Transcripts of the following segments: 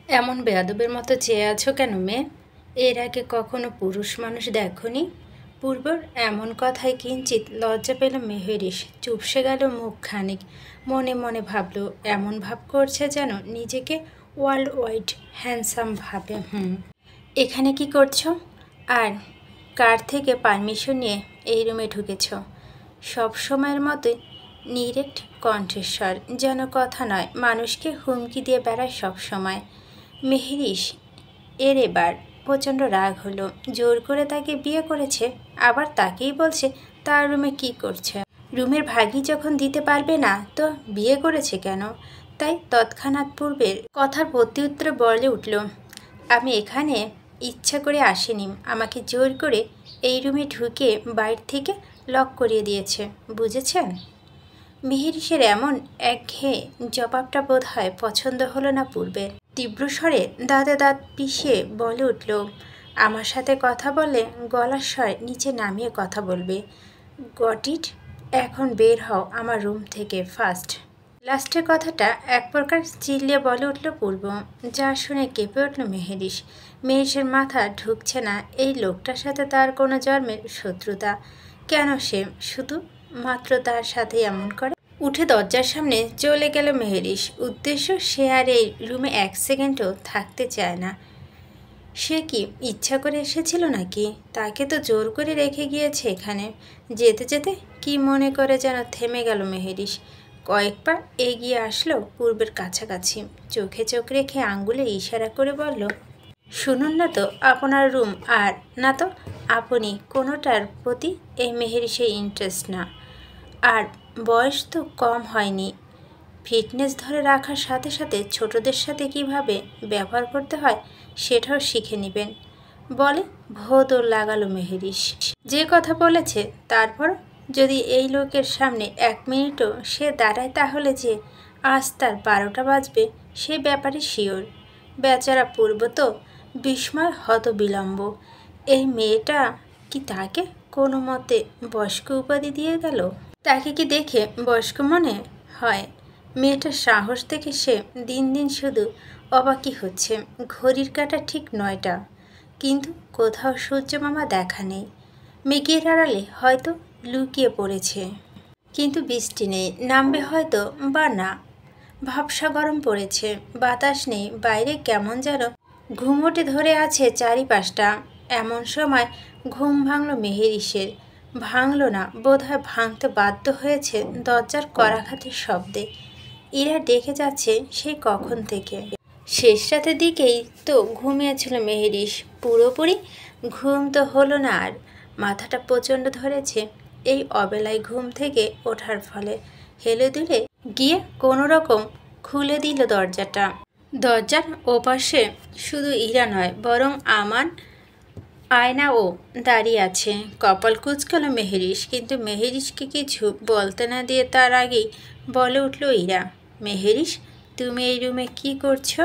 এমন বেয়াদবের মতো চেয়ে আছো কেন মেয়ে? এর আগে কখনো পুরুষ মানুষ দেখনি? পূর্বর এমন কথায় কিঞ্চিত লজ্জা পেল মেহরিশ। চুপসে গেল মুখ খানিক। মনে মনে ভাবল, এমন ভাব করছে যেন নিজেকে ওয়ার্ল্ড ওয়াইড হ্যান্ডসাম ভাবে। এখানে কি করছো? আর কার থেকে পারমিশন নিয়ে এই রুমে ঢুকেছ? সব সময়ের মতোই নিরেট কণ্ঠস্বর, যেন কথা নয়, মানুষকে হুমকি দিয়ে বেড়ায় সব সময়। মেহরিশ এর এবার প্রচণ্ড রাগ হলো। জোর করে তাকে বিয়ে করেছে, আবার তাকেই বলছে তার রুমে কি করছে। রুমের ভাগই যখন দিতে পারবে না তো বিয়ে করেছে কেন? তাই তৎক্ষণাৎ পূর্বের কথার প্রত্যুত্তরে বলে উঠল, আমি এখানে ইচ্ছা করে আসিনি, আমাকে জোর করে এই রুমে ঢুকে বাইরে থেকে লক করিয়ে দিয়েছে, বুঝেছেন? মেহরিশের এমন একঘেয়ে জবাবটা বোধ হয় পছন্দ হলো না পূর্বের। তীব্র স্বরে দাঁতে দাঁত পিষিয়ে বলে উঠল, আমার সাথে কথা বলে গলার স্বর নিচে নামিয়ে কথা বলবে। Got it? এখন বের হও আমার রুম থেকে ফার্স্ট। লাস্টের কথাটা এক প্রকার চিল্লিয়ে বলে উঠল পূর্ব, যা শুনে কেঁপে উঠল মেহরিশ। মেহরিশের মাথা ঢুকছে না এই লোকটার সাথে তার কোনো জন্মের শত্রুতা। কেন সে শুধু মাত্র তার সাথে এমন করে? উঠে দরজার সামনে চলে গেল মেহরিশ। উদ্দেশ্য, সে আর এই রুমে এক সেকেন্ডও থাকতে চায় না। সে কি ইচ্ছা করে এসেছিল নাকি? তাকে তো জোর করে রেখে গিয়েছে এখানে। যেতে যেতে কি মনে করে যেন থেমে গেল মেহরিশ। কয়েক পা এগিয়ে আসলো পূর্বের কাছাকাছি। চোখে চোখ রেখে আঙ্গুলে ইশারা করে বলল, শুনুন না তো আপনার রুম, আর না তো আপনি কোনোটার প্রতি এই মেহরিশের ইন্টারেস্ট না। আর বয়স তো কম হয়নি। ফিটনেস ধরে রাখার সাথে সাথে ছোটদের সাথে কিভাবে ব্যবহার করতে হয় সেটাও শিখে নেবেন, বলে ভোঁদর লাগালো মেহরিশ। যে কথা বলেছে, তারপর যদি এই লোকের সামনে 1 মিনিটও সে দাঁড়ায় তাহলে যে আজ তার 12টা বাজবে সে ব্যাপারে শিওর। বেচারা পূর্ব তো বিস্ময় হতবিলম্ব। এই মেয়েটা কি তাকে কোনো মতে বয়স্ক উপাধি দিয়ে গেল? তাকে কি দেখে বয়স্ক মনে হয়? মেয়েটার সাহস দেখে সে দিন দিন শুধু অবাকই হচ্ছে। ঘড়ির কাঁটা ঠিক 9টা, কিন্তু কোথাও সূর্যমামা দেখা নেই। মেঘের আড়ালে হয়তো লুকিয়ে পড়েছে, কিন্তু বৃষ্টি নেই, নামবে হয়তো বা না। ভাবসা গরম পড়েছে, বাতাস নেই, বাইরে কেমন যেন ঘুমোটে ধরে আছে চারিপাশটা। এমন সময় ঘুম ভাঙল মেহরিশের। ভাঙল না, বোধহয় ভাঙতে বাধ্য হয়েছে দরজার কড়াঘাতের শব্দে। ইরা ডেকে যাচ্ছে সেই কখন থেকে। শেষ রাতের দিকেই তো ঘুমিয়েছিল মেহরিশ। পুরোপুরি ঘুম তো হলো না আর, মাথাটা প্রচণ্ড ধরেছে এই অবেলায় ঘুম থেকে ওঠার ফলে। হেলে দুলে গিয়ে কোনো রকম খুলে দিল দরজাটা। দরজার ওপাশে শুধু ইরা নয়, বরং আমান আয়নাও দাঁড়িয়ে আছে। কপাল কুঁচকাল মেহরিশ, কিন্তু মেহরিশকে কিছু বলতে না দিয়ে তার আগেই বলে উঠল ইরা, মেহরিশ তুমি এই রুমে কি করছো?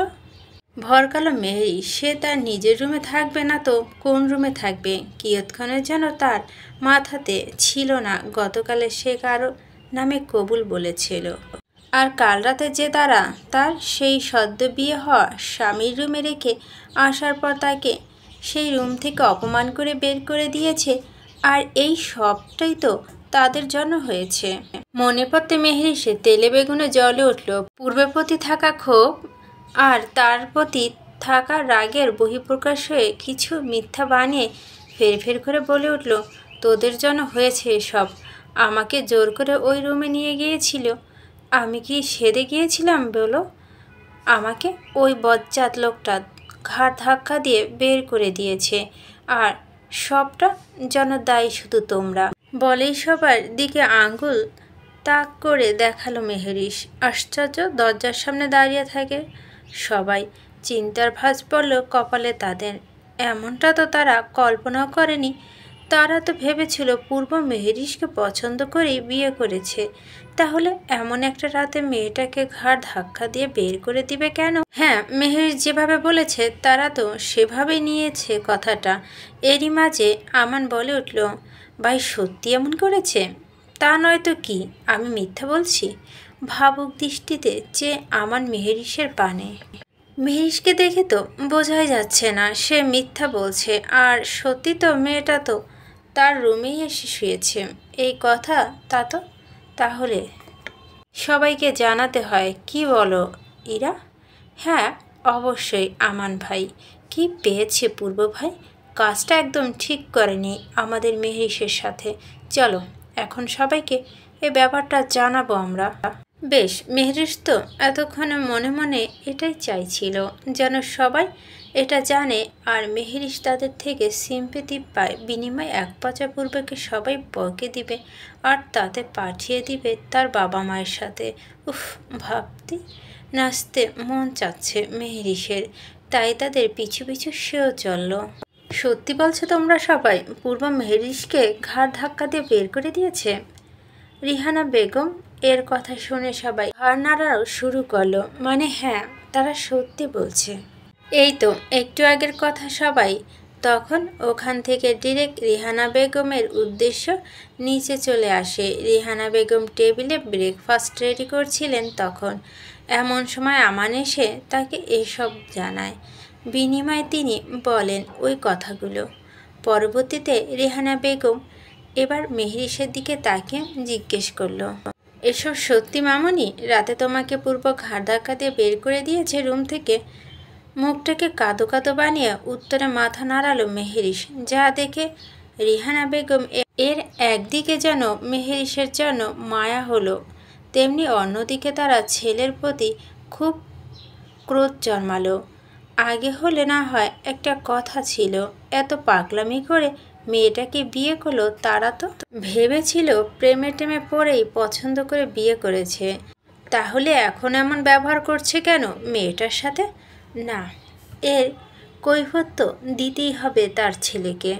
ভরকালো মেহরিশ, সে তার নিজের রুমে থাকবে না তো কোন রুমে থাকবে? কিয়ৎক্ষণের যেন তার মাথাতে ছিল না গতকালে সে কারো নামে কবুল বলেছিল, আর কাল রাতে যে তারা তার সেই সদ্য বিয়ে হওয়া স্বামীর রুমে রেখে আসার পর তাকে সেই রুম থেকে অপমান করে বের করে দিয়েছে। আর এই সবটাই তো তাদের জন্য হয়েছে। মনে পড়তে মেহরিশে তেলে বেগুনে জ্বলে উঠল পূর্বের প্রতি থাকা ক্ষোভ আর তার প্রতি থাকা রাগের বহিঃপ্রকাশ হয়ে কিছু মিথ্যা বানিয়ে ফের ফের করে বলে উঠল, তোদের জন্য হয়েছে এসব। আমাকে জোর করে ওই রুমে নিয়ে গিয়েছিল। আমি কি সেদে গিয়েছিলাম বলো? আমাকে ওই বজ্জাত লোকটা ঘাড় ধাক্কা দিয়ে বের করে দিয়েছে, আর সবটা যেন দায়ী শুধু তোমরা। বলেই সবার দিকে আঙ্গুল তাক করে দেখালো মেহরিশ। আশ্চর্য, দরজার সামনে দাঁড়িয়ে থাকে সবাই। চিন্তার ভাঁজ পড়ল কপালে তাদের। এমনটা তো তারা কল্পনাও করেনি। তারা তো ভেবেছিল পূর্ব মেহরিশকে পছন্দ করেই বিয়ে করেছে। তাহলে এমন একটা রাতে মেয়েটাকে ঘাড় ধাক্কা দিয়ে বের করে দিবে কেন? হ্যাঁ, মেহরিশ যেভাবে বলেছে তারা তো সেভাবেই নিয়েছে কথাটা। এরই মাঝে আমান বলে উঠল, ভাই সত্যি এমন করেছে? তা নয় তো কি, আমি মিথ্যা বলছি? ভাবুক দৃষ্টিতে যে আমান মেহরিশের পানে। মেহেরিশকে দেখে তো বোঝাই যাচ্ছে না সে মিথ্যা বলছে, আর সত্যি তো মেয়েটা তো তার রুমেই এসে শুয়েছে। এই কথা তা তো তাহলে সবাইকে জানাতে হয়, কি বলো ইরা? হ্যাঁ, অবশ্যই আমান ভাই। কি পেয়েছে পূর্ব ভাই? কাজটা একদম ঠিক করেনি আমাদের মেহেরিশের সাথে। চলো এখন সবাইকে এ ব্যাপারটা জানাবো আমরা। বেশ, মেহরিশ তো এতক্ষণে মনে মনে এটাই চাইছিল, যেন সবাই এটা জানে আর মেহরিশ তাদের থেকে সিম্পেথি পায়। বিনিময়ে এক পচা পূর্বকে সবাই বকে দিবে আর তাতে পাঠিয়ে দিবে তার বাবা মায়ের সাথে। উফ, ভাবতে নাচতে মন চাচ্ছে মেহরিশের, তাই তাদের পিছু পিছু সেও চলল। সত্যি বলছো তোমরা সবাই পূর্ব মেহরিশকে ঘাড় ধাক্কা দিয়ে বের করে দিয়েছে? রিহানা বেগম এর কথা শুনে সবাই ঘাড় নাড়াও শুরু করলো। মানে হ্যাঁ, তারা সত্যি বলছে। এই তো একটু আগের কথা সবাই তখন ওখান থেকে ডিরেক্ট রিহানা বেগমের উদ্দেশ্য নিচে চলে আসে। রিহানা বেগম টেবিলে ব্রেকফাস্ট রেডি করছিলেন তখন। এমন সময় আমান এসে তাকে এসব জানায়। বিনিময়ে তিনি বলেন ওই কথাগুলো। পরবর্তীতে রিহানা বেগম এবার মেহরিশের দিকে তাকিয়ে জিজ্ঞেস করলো, এসব সত্যি মামুনি? রাতে তোমাকে পূর্ব ঘাড় ধাক্কা দিয়ে বের করে দিয়েছে রুম থেকে? মুখটাকে কাদো কাদো বানিয়ে উত্তরে মাথা নাড়ালো মেহরিশ, যা দেখে রিহানা বেগম এর একদিকে যেন মেহরিশের জন্য মায়া হলো, তেমনি অন্যদিকে তারা ছেলের প্রতি খুব ক্রোধ জন্মালো। আগে হলে না হয় একটা কথা ছিল, এত পাগলামি করে মেয়েটাকে বিয়ে করলো। তারা তো ভেবেছিল প্রেমে টেমে পড়েই পছন্দ করে বিয়ে করেছে, তাহলে এখন এমন ব্যবহার করছে কেন মেয়েটার সাথে? না, এর কৈফিয়ত তো দিতেই হবে তার ছেলেকে।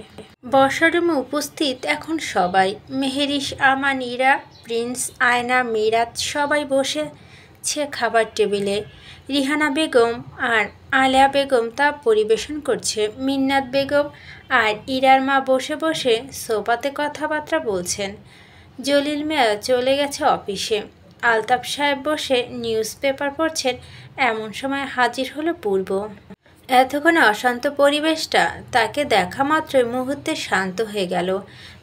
বসার রুমে উপস্থিত এখন সবাই। মেহরিশ, আমান, ইরা, প্রিন্স, আয়না, মিরাত সবাই বসেছে খাবার টেবিলে। রিহানা বেগম আর আলেয়া বেগম তা পরিবেশন করছে। মিন্নাত বেগম আর ইরার মা বসে বসে সোফাতে কথাবার্তা বলছেন। জলিল মিয়া চলে গেছে অফিসে। আলতাফ সাহেব বসে নিউজ পেপার পড়ছেন। এমন সময় হাজির হলো পূর্ব। এতক্ষণে অশান্ত পরিবেশটা তাকে দেখা মাত্রই মুহূর্তে শান্ত হয়ে গেল।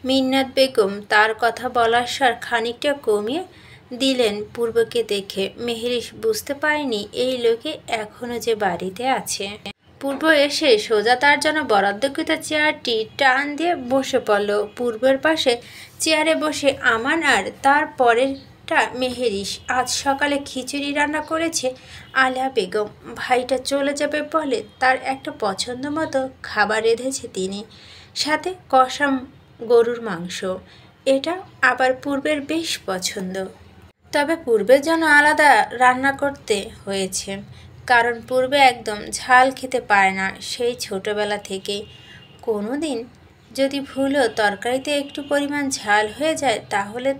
মিন্নাত বেগম তার কথা বলার স্বর খানিকটা কমিয়ে দিলেন পূর্বকে দেখে। মেহরিশ বুঝতে পারেনি এই লোকে এখনও যে বাড়িতে আছে। পূর্ব এসে সোজা তার জন্য বরাদ্দকৃত চেয়ারটি টান দিয়ে বসে পড়ল। পূর্বের পাশে চেয়ারে বসে আমান আর তার পরেরটা মেহরিশ। আজ সকালে খিচুড়ি রান্না করেছে আলেয়া বেগম। ভাইটা চলে যাবে বলে তার একটা পছন্দ মতো খাবার রেঁধেছে তিনি, সাথে কষা গরুর মাংস। এটা আবার পূর্বের বেশ পছন্দ। তবে পূর্বের জন্য আলাদা রান্না করতে হয়েছে, কারণ পূর্বে একদম ঝাল খেতে পারে না সেই ছোটবেলা থেকে। কোনো দিন যদি ভুলও তরকারিতে একটু পরিমাণ ঝাল হয়ে যায় তাহলে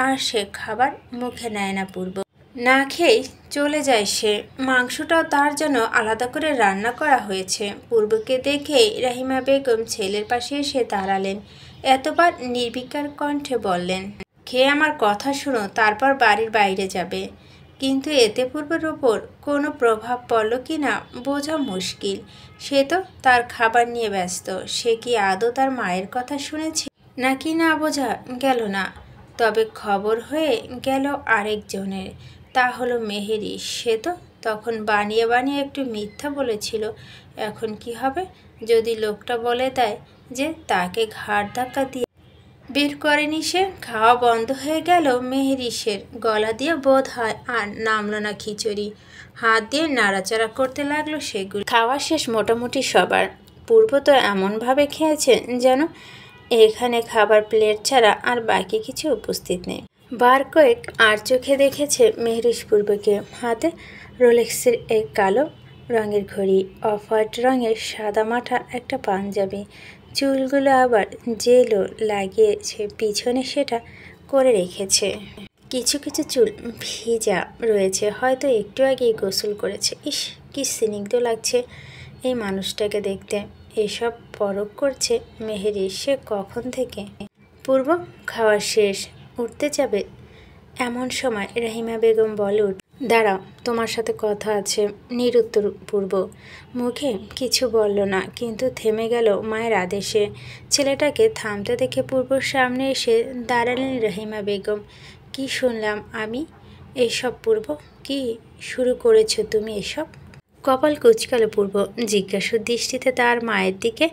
আর সে খাবার মুখে নেয় না পূর্ব। না খেয়েই চলে যায় সে। মাংসটাও তার জন্য আলাদা করে রান্না করা হয়েছে। পূর্বকে দেখেই রাহিমা বেগম ছেলের পাশে এসে দাঁড়ালেন। এতবার নির্বিকার কণ্ঠে বললেন, খেয়ে আমার কথা শুনো, তারপর বাড়ির বাইরে যাবে। কিন্তু এতে পূর্বের ওপর কোনো প্রভাব পড়ল কি না বোঝা মুশকিল। সে তো তার খাবার নিয়ে ব্যস্ত। সে কি আদৌ তার মায়ের কথা শুনেছে নাকি না বোঝা গেল না। তবে খবর হয়ে গেল আরেকজনের, তা হলো মেহেরিশ। সে তো তখন বানিয়ে বানিয়ে একটু মিথ্যা বলেছিল। এখন কি হবে যদি লোকটা বলে দেয় যে তাকে ঘাড় ধাক্কা দিয়ে বের করেনি সে? খাওয়া বন্ধ হয়ে গেল মেহেরিশের। গলা দিয়ে বোধ হয় আর নামল না খিচুড়ি। হাত দিয়ে নাড়াচাড়া করতে লাগলো সেগুলো। খাওয়া শেষ মোটামুটি সবার। পূর্ব তো এমনভাবে খেয়েছেন যেন এখানে খাবার প্লেট ছাড়া আর বাকি কিছু উপস্থিত নেই। বার কয়েক আর চোখে দেখেছে মেহরিশ পূর্বকে। হাতে রোলেক্সের এক কালো রঙের ঘড়ি, অফ হোয়াইট রঙের সাদা মাঠা একটা পাঞ্জাবি, চুলগুলো আবার জেলও লাগিয়েছে পিছনে, সেটা করে রেখেছে। কিছু কিছু চুল ভিজা রয়েছে, হয়তো একটু আগেই গোসল করেছে। ইস, কি স্নিগ্ধ লাগছে এই মানুষটাকে দেখতে। এসব পরখ করছে মেহেরিশ। সে কখন থেকে। পূর্ব খাওয়া শেষ, উঠতে যাবে এমন সময় রাহিমা বেগম বলে দাঁড়াও, তোমার সাথে কথা আছে। নিরুত্তর পূর্ব মুখে কিছু বলল না, কিন্তু থেমে গেল মায়ের আদেশে। ছেলেটাকে থামতে দেখে পূর্বর সামনে এসে দাঁড়ালেন রহিমা বেগম। কি শুনলাম আমি এসব পূর্ব? কি শুরু করেছো তুমি এসব? কপাল কুঁচকালো পূর্ব জিজ্ঞাসু দৃষ্টিতে তার মায়ের দিকে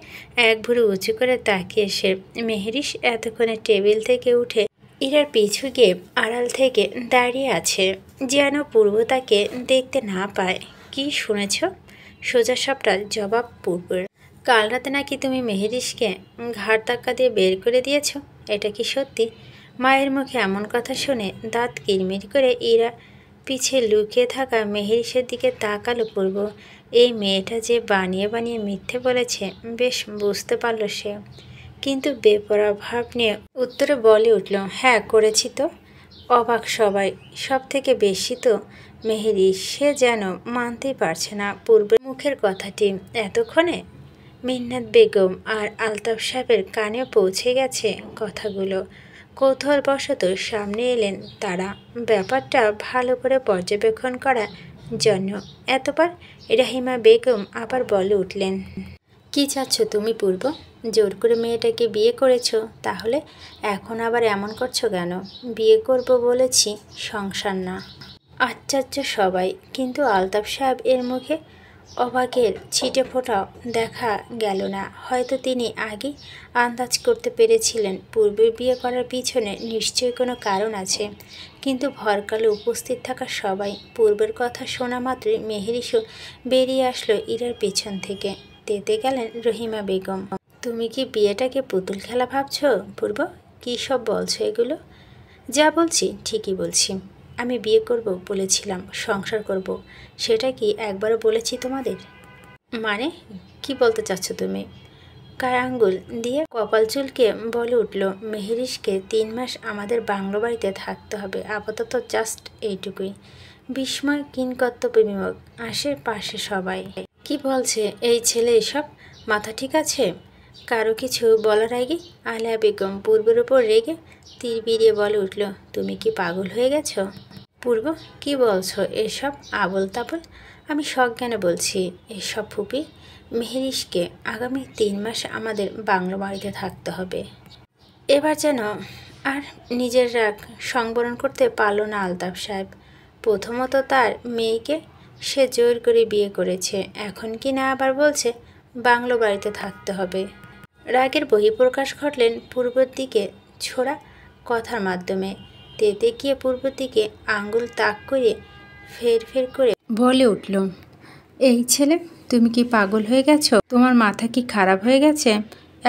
এক ভুরু উঁচু করে তাকিয়ে সে। মেহেরিস এতক্ষণে টেবিল থেকে উঠে ইরার পিছু গিয়ে আড়াল থেকে দাঁড়িয়ে আছে, যেন পূর্ব তাকে দেখতে না পায়। কি শুনেছ? সোজা সবটা জবাব পূর্বের। কাল রাতে নাকি তুমি মেহেরিসকে ঘাড় ধাক্কা দিয়ে বের করে দিয়েছ, এটা কি সত্যি? মায়ের মুখে এমন কথা শুনে দাঁত কিরমির করে ইরা পিছে লুকিয়ে থাকা মেহেরিসের দিকে তাকালো পূর্ব। এই মেয়েটা যে বানিয়ে বানিয়ে মিথ্যে বলেছে বেশ বুঝতে পারল সে, কিন্তু বেপরোয়া ভাব নিয়ে উত্তরে বলে উঠল, হ্যাঁ করেছি তো। অবাক সবাই, সব থেকে বেশি তো মেহেরিস। সে যেন মানতেই পারছে না পূর্বের মুখের কথাটি। এতক্ষণে মিন্নাত বেগম আর আলতাফ সাহেবের কানেও পৌঁছে গেছে কথাগুলো। কৌতূহলবশত সামনে এলেন তারা, ব্যাপারটা ভালো করে পর্যবেক্ষণ করার জন্য। এতবার রহিমা বেগম আবার বলে উঠলেন, কি চাচ্ছ তুমি পূর্ব? জোর করে মেয়েটাকে বিয়ে করেছ, তাহলে এখন আবার এমন করছো কেন? বিয়ে করব বলেছি, সংসার না। আশ্চর্য সবাই, কিন্তু আলতাফ সাহেব এর মুখে অবাকের ছিটে ফোঁটাও দেখা গেল না। হয়তো তিনি আগেই আন্দাজ করতে পেরেছিলেন পূর্বের বিয়ে করার পিছনে নিশ্চয়ই কোনো কারণ আছে। কিন্তু ভরকালে উপস্থিত থাকা সবাই পূর্বের কথা শোনা মাত্রই মেহেরিসও বেরিয়ে আসলো ইরার পিছন থেকে। তেতে গেলেন রহিমা বেগম। তুমি কি বিয়েটাকে পুতুল খেলা ভাবছো পূর্ব? কী সব বলছো এগুলো? যা বলছি ঠিকই বলছি। আমি বিয়ে করব বলেছিলাম, সংসার করব, সেটা কি একবারও বলেছি তোমাদের? মানে কি বলতে চাচ্ছ তুমি? গায়ে আঙ্গুল দিয়ে কপাল চুলকে বলে উঠল মেহেরিসকে 3 মাস আমাদের বাংলো বাড়িতে থাকতে হবে, আপাতত জাস্ট এইটুকুই। বিস্ময় কিংকর্তব্য বিমুখ আশেপাশে সবাই। কি বলছে এই ছেলে এসব? মাথা ঠিক আছে? কারো কিছু বলার আগে আলেয়া বেগম পূর্বের উপর রেগে তীর বিড়িয়ে বলে উঠল, তুমি কি পাগল হয়ে গেছো? পূর্ব, কি বলছো এসব আবল তাবল? আমি সজ্ঞানে বলছি এসব ফুপি। মেহেরিসকে আগামী 3 মাস আমাদের বাংলো বাড়িতে থাকতে হবে। এবার যেন আর নিজের রাগ সংবরণ করতে পারল না আলতাফ সাহেব। প্রথমত তার মেয়েকে সে জোর করে বিয়ে করেছে, এখন কি না আবার বলছে বাংলো বাড়িতে থাকতে হবে। রাগের বহিঃপ্রকাশ ঘটলেন পূর্বর দিকে ছোড়া কথার মাধ্যমে। তেতে গিয়ে পূর্বর দিকে আঙ্গুল তাক করে ফের করে বলে উঠল, এই ছেলে, তুমি কি পাগল হয়ে গেছো? তোমার মাথা কি খারাপ হয়ে গেছে?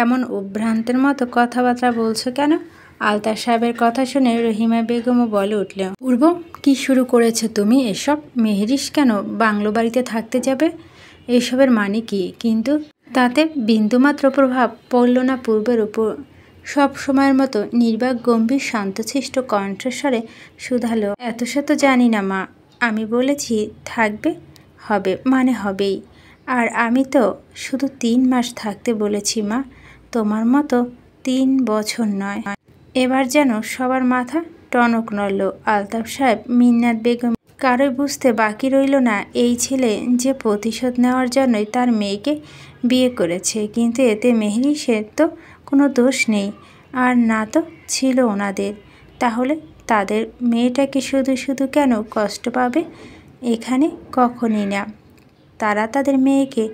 এমন উদ্ভ্রান্তের মতো কথাবার্তা বলছো কেন? আলতাফ সাহেবের কথা শুনে রহিমা বেগমও বলে উঠল, পূর্ব, কি শুরু করেছো তুমি এসব? মেহেরিস কেন বাংলো বাড়িতে থাকতে যাবে? এসবের মানে কি? কিন্তু তাতে বিন্দুমাত্র প্রভাব পড়ল না পূর্বের উপর। সব সময়ের মতো নির্বাক গম্ভীর শান্তশিষ্ট কণ্ঠস্বরে শুধালো, এত সে তো জানি না মা, আমি বলেছি থাকবে, হবে মানে হবেই। আর আমি তো শুধু 3 মাস থাকতে বলেছি মা, তোমার মতো 3 বছর নয়। এবার যেন সবার মাথা টনক নড়ল। আলতাফ সাহেব, মিন্নাত বেগম, কারোই বুঝতে বাকি রইল না এই ছেলে যে প্রতিশোধ নেওয়ার জন্যই তার মেয়েকে বিয়ে করেছে, কিন্তু এতে মেহেরিসের তো কোনো দোষ নেই, আর না তো ছিল ওনাদের। তাহলে তাদের মেয়েটাকে শুধু শুধু কেন কষ্ট পাবে? এখানে কখনই না। তারা তাদের মেয়েকে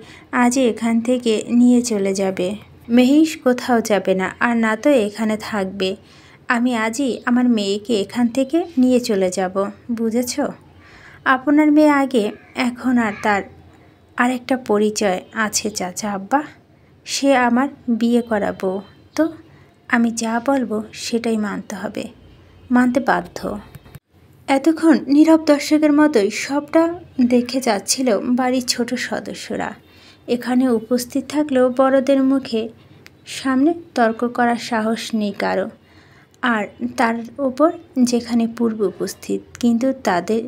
আজই এখান থেকে নিয়ে চলে যাবে। মেহেরিস কোথাও যাবে না, আর না তো এখানে থাকবে। আমি আজই আমার মেয়েকে এখান থেকে নিয়ে চলে যাব, বুঝেছ? আপনার মেয়ে আগে, এখন আর তার আরেকটা পরিচয় আছে চাচা আব্বা। সে আমার বিয়ে করাবো, তো আমি যা বলবো সেটাই মানতে হবে, মানতে বাধ্য। এতক্ষণ নীরব দর্শকের মতোই সবটা দেখে যাচ্ছিল বাড়ির ছোট সদস্যরা। এখানে উপস্থিত থাকলেও বড়দের মুখে সামনে তর্ক করার সাহস নেই কারো। আর তার ওপর যেখানে পূর্ব উপস্থিত, কিন্তু তাদের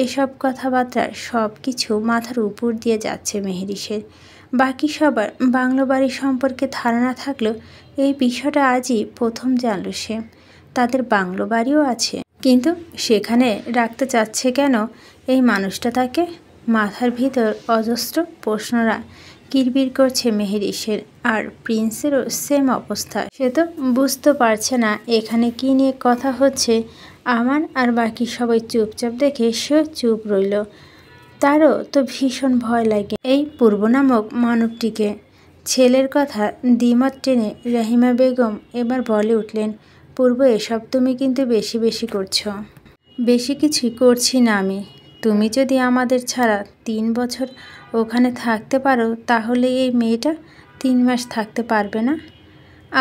এসব কথাবার্তা সব কিছু মাথার উপর দিয়ে যাচ্ছে মেহেরিসের। বাকি সবার বাংলো বাড়ি সম্পর্কে ধারণা থাকলেও এই বিষয়টা আজই প্রথম জানল সে। তাদের বাংলো বাড়িও আছে। কিন্তু সেখানে রাখতে চাচ্ছে কেন এই মানুষটা তাকে? মাথার ভিতর অজস্র প্রশ্নরা কিরবির করছে মেহেরিসের। আর প্রিন্সেরও সেম অবস্থা। সে তো বুঝতে পারছে না এখানে কি নিয়ে কথা হচ্ছে। আমান আর বাকি সবাই চুপচাপ দেখে সে চুপ রইল। তারও তো ভীষণ ভয় লাগে এই পূর্ব নামক মানবটিকে। ছেলের কথা দ্বিমত টেনে রহিমা বেগম এবার বলে উঠলেন, পূর্ব, এসব তুমি কিন্তু বেশি বেশি করছো। বেশি কিছুই করছি না আমি। তুমি যদি আমাদের ছাড়া 3 বছর ওখানে থাকতে পারো তাহলে এই মেয়েটা 3 মাস থাকতে পারবে না?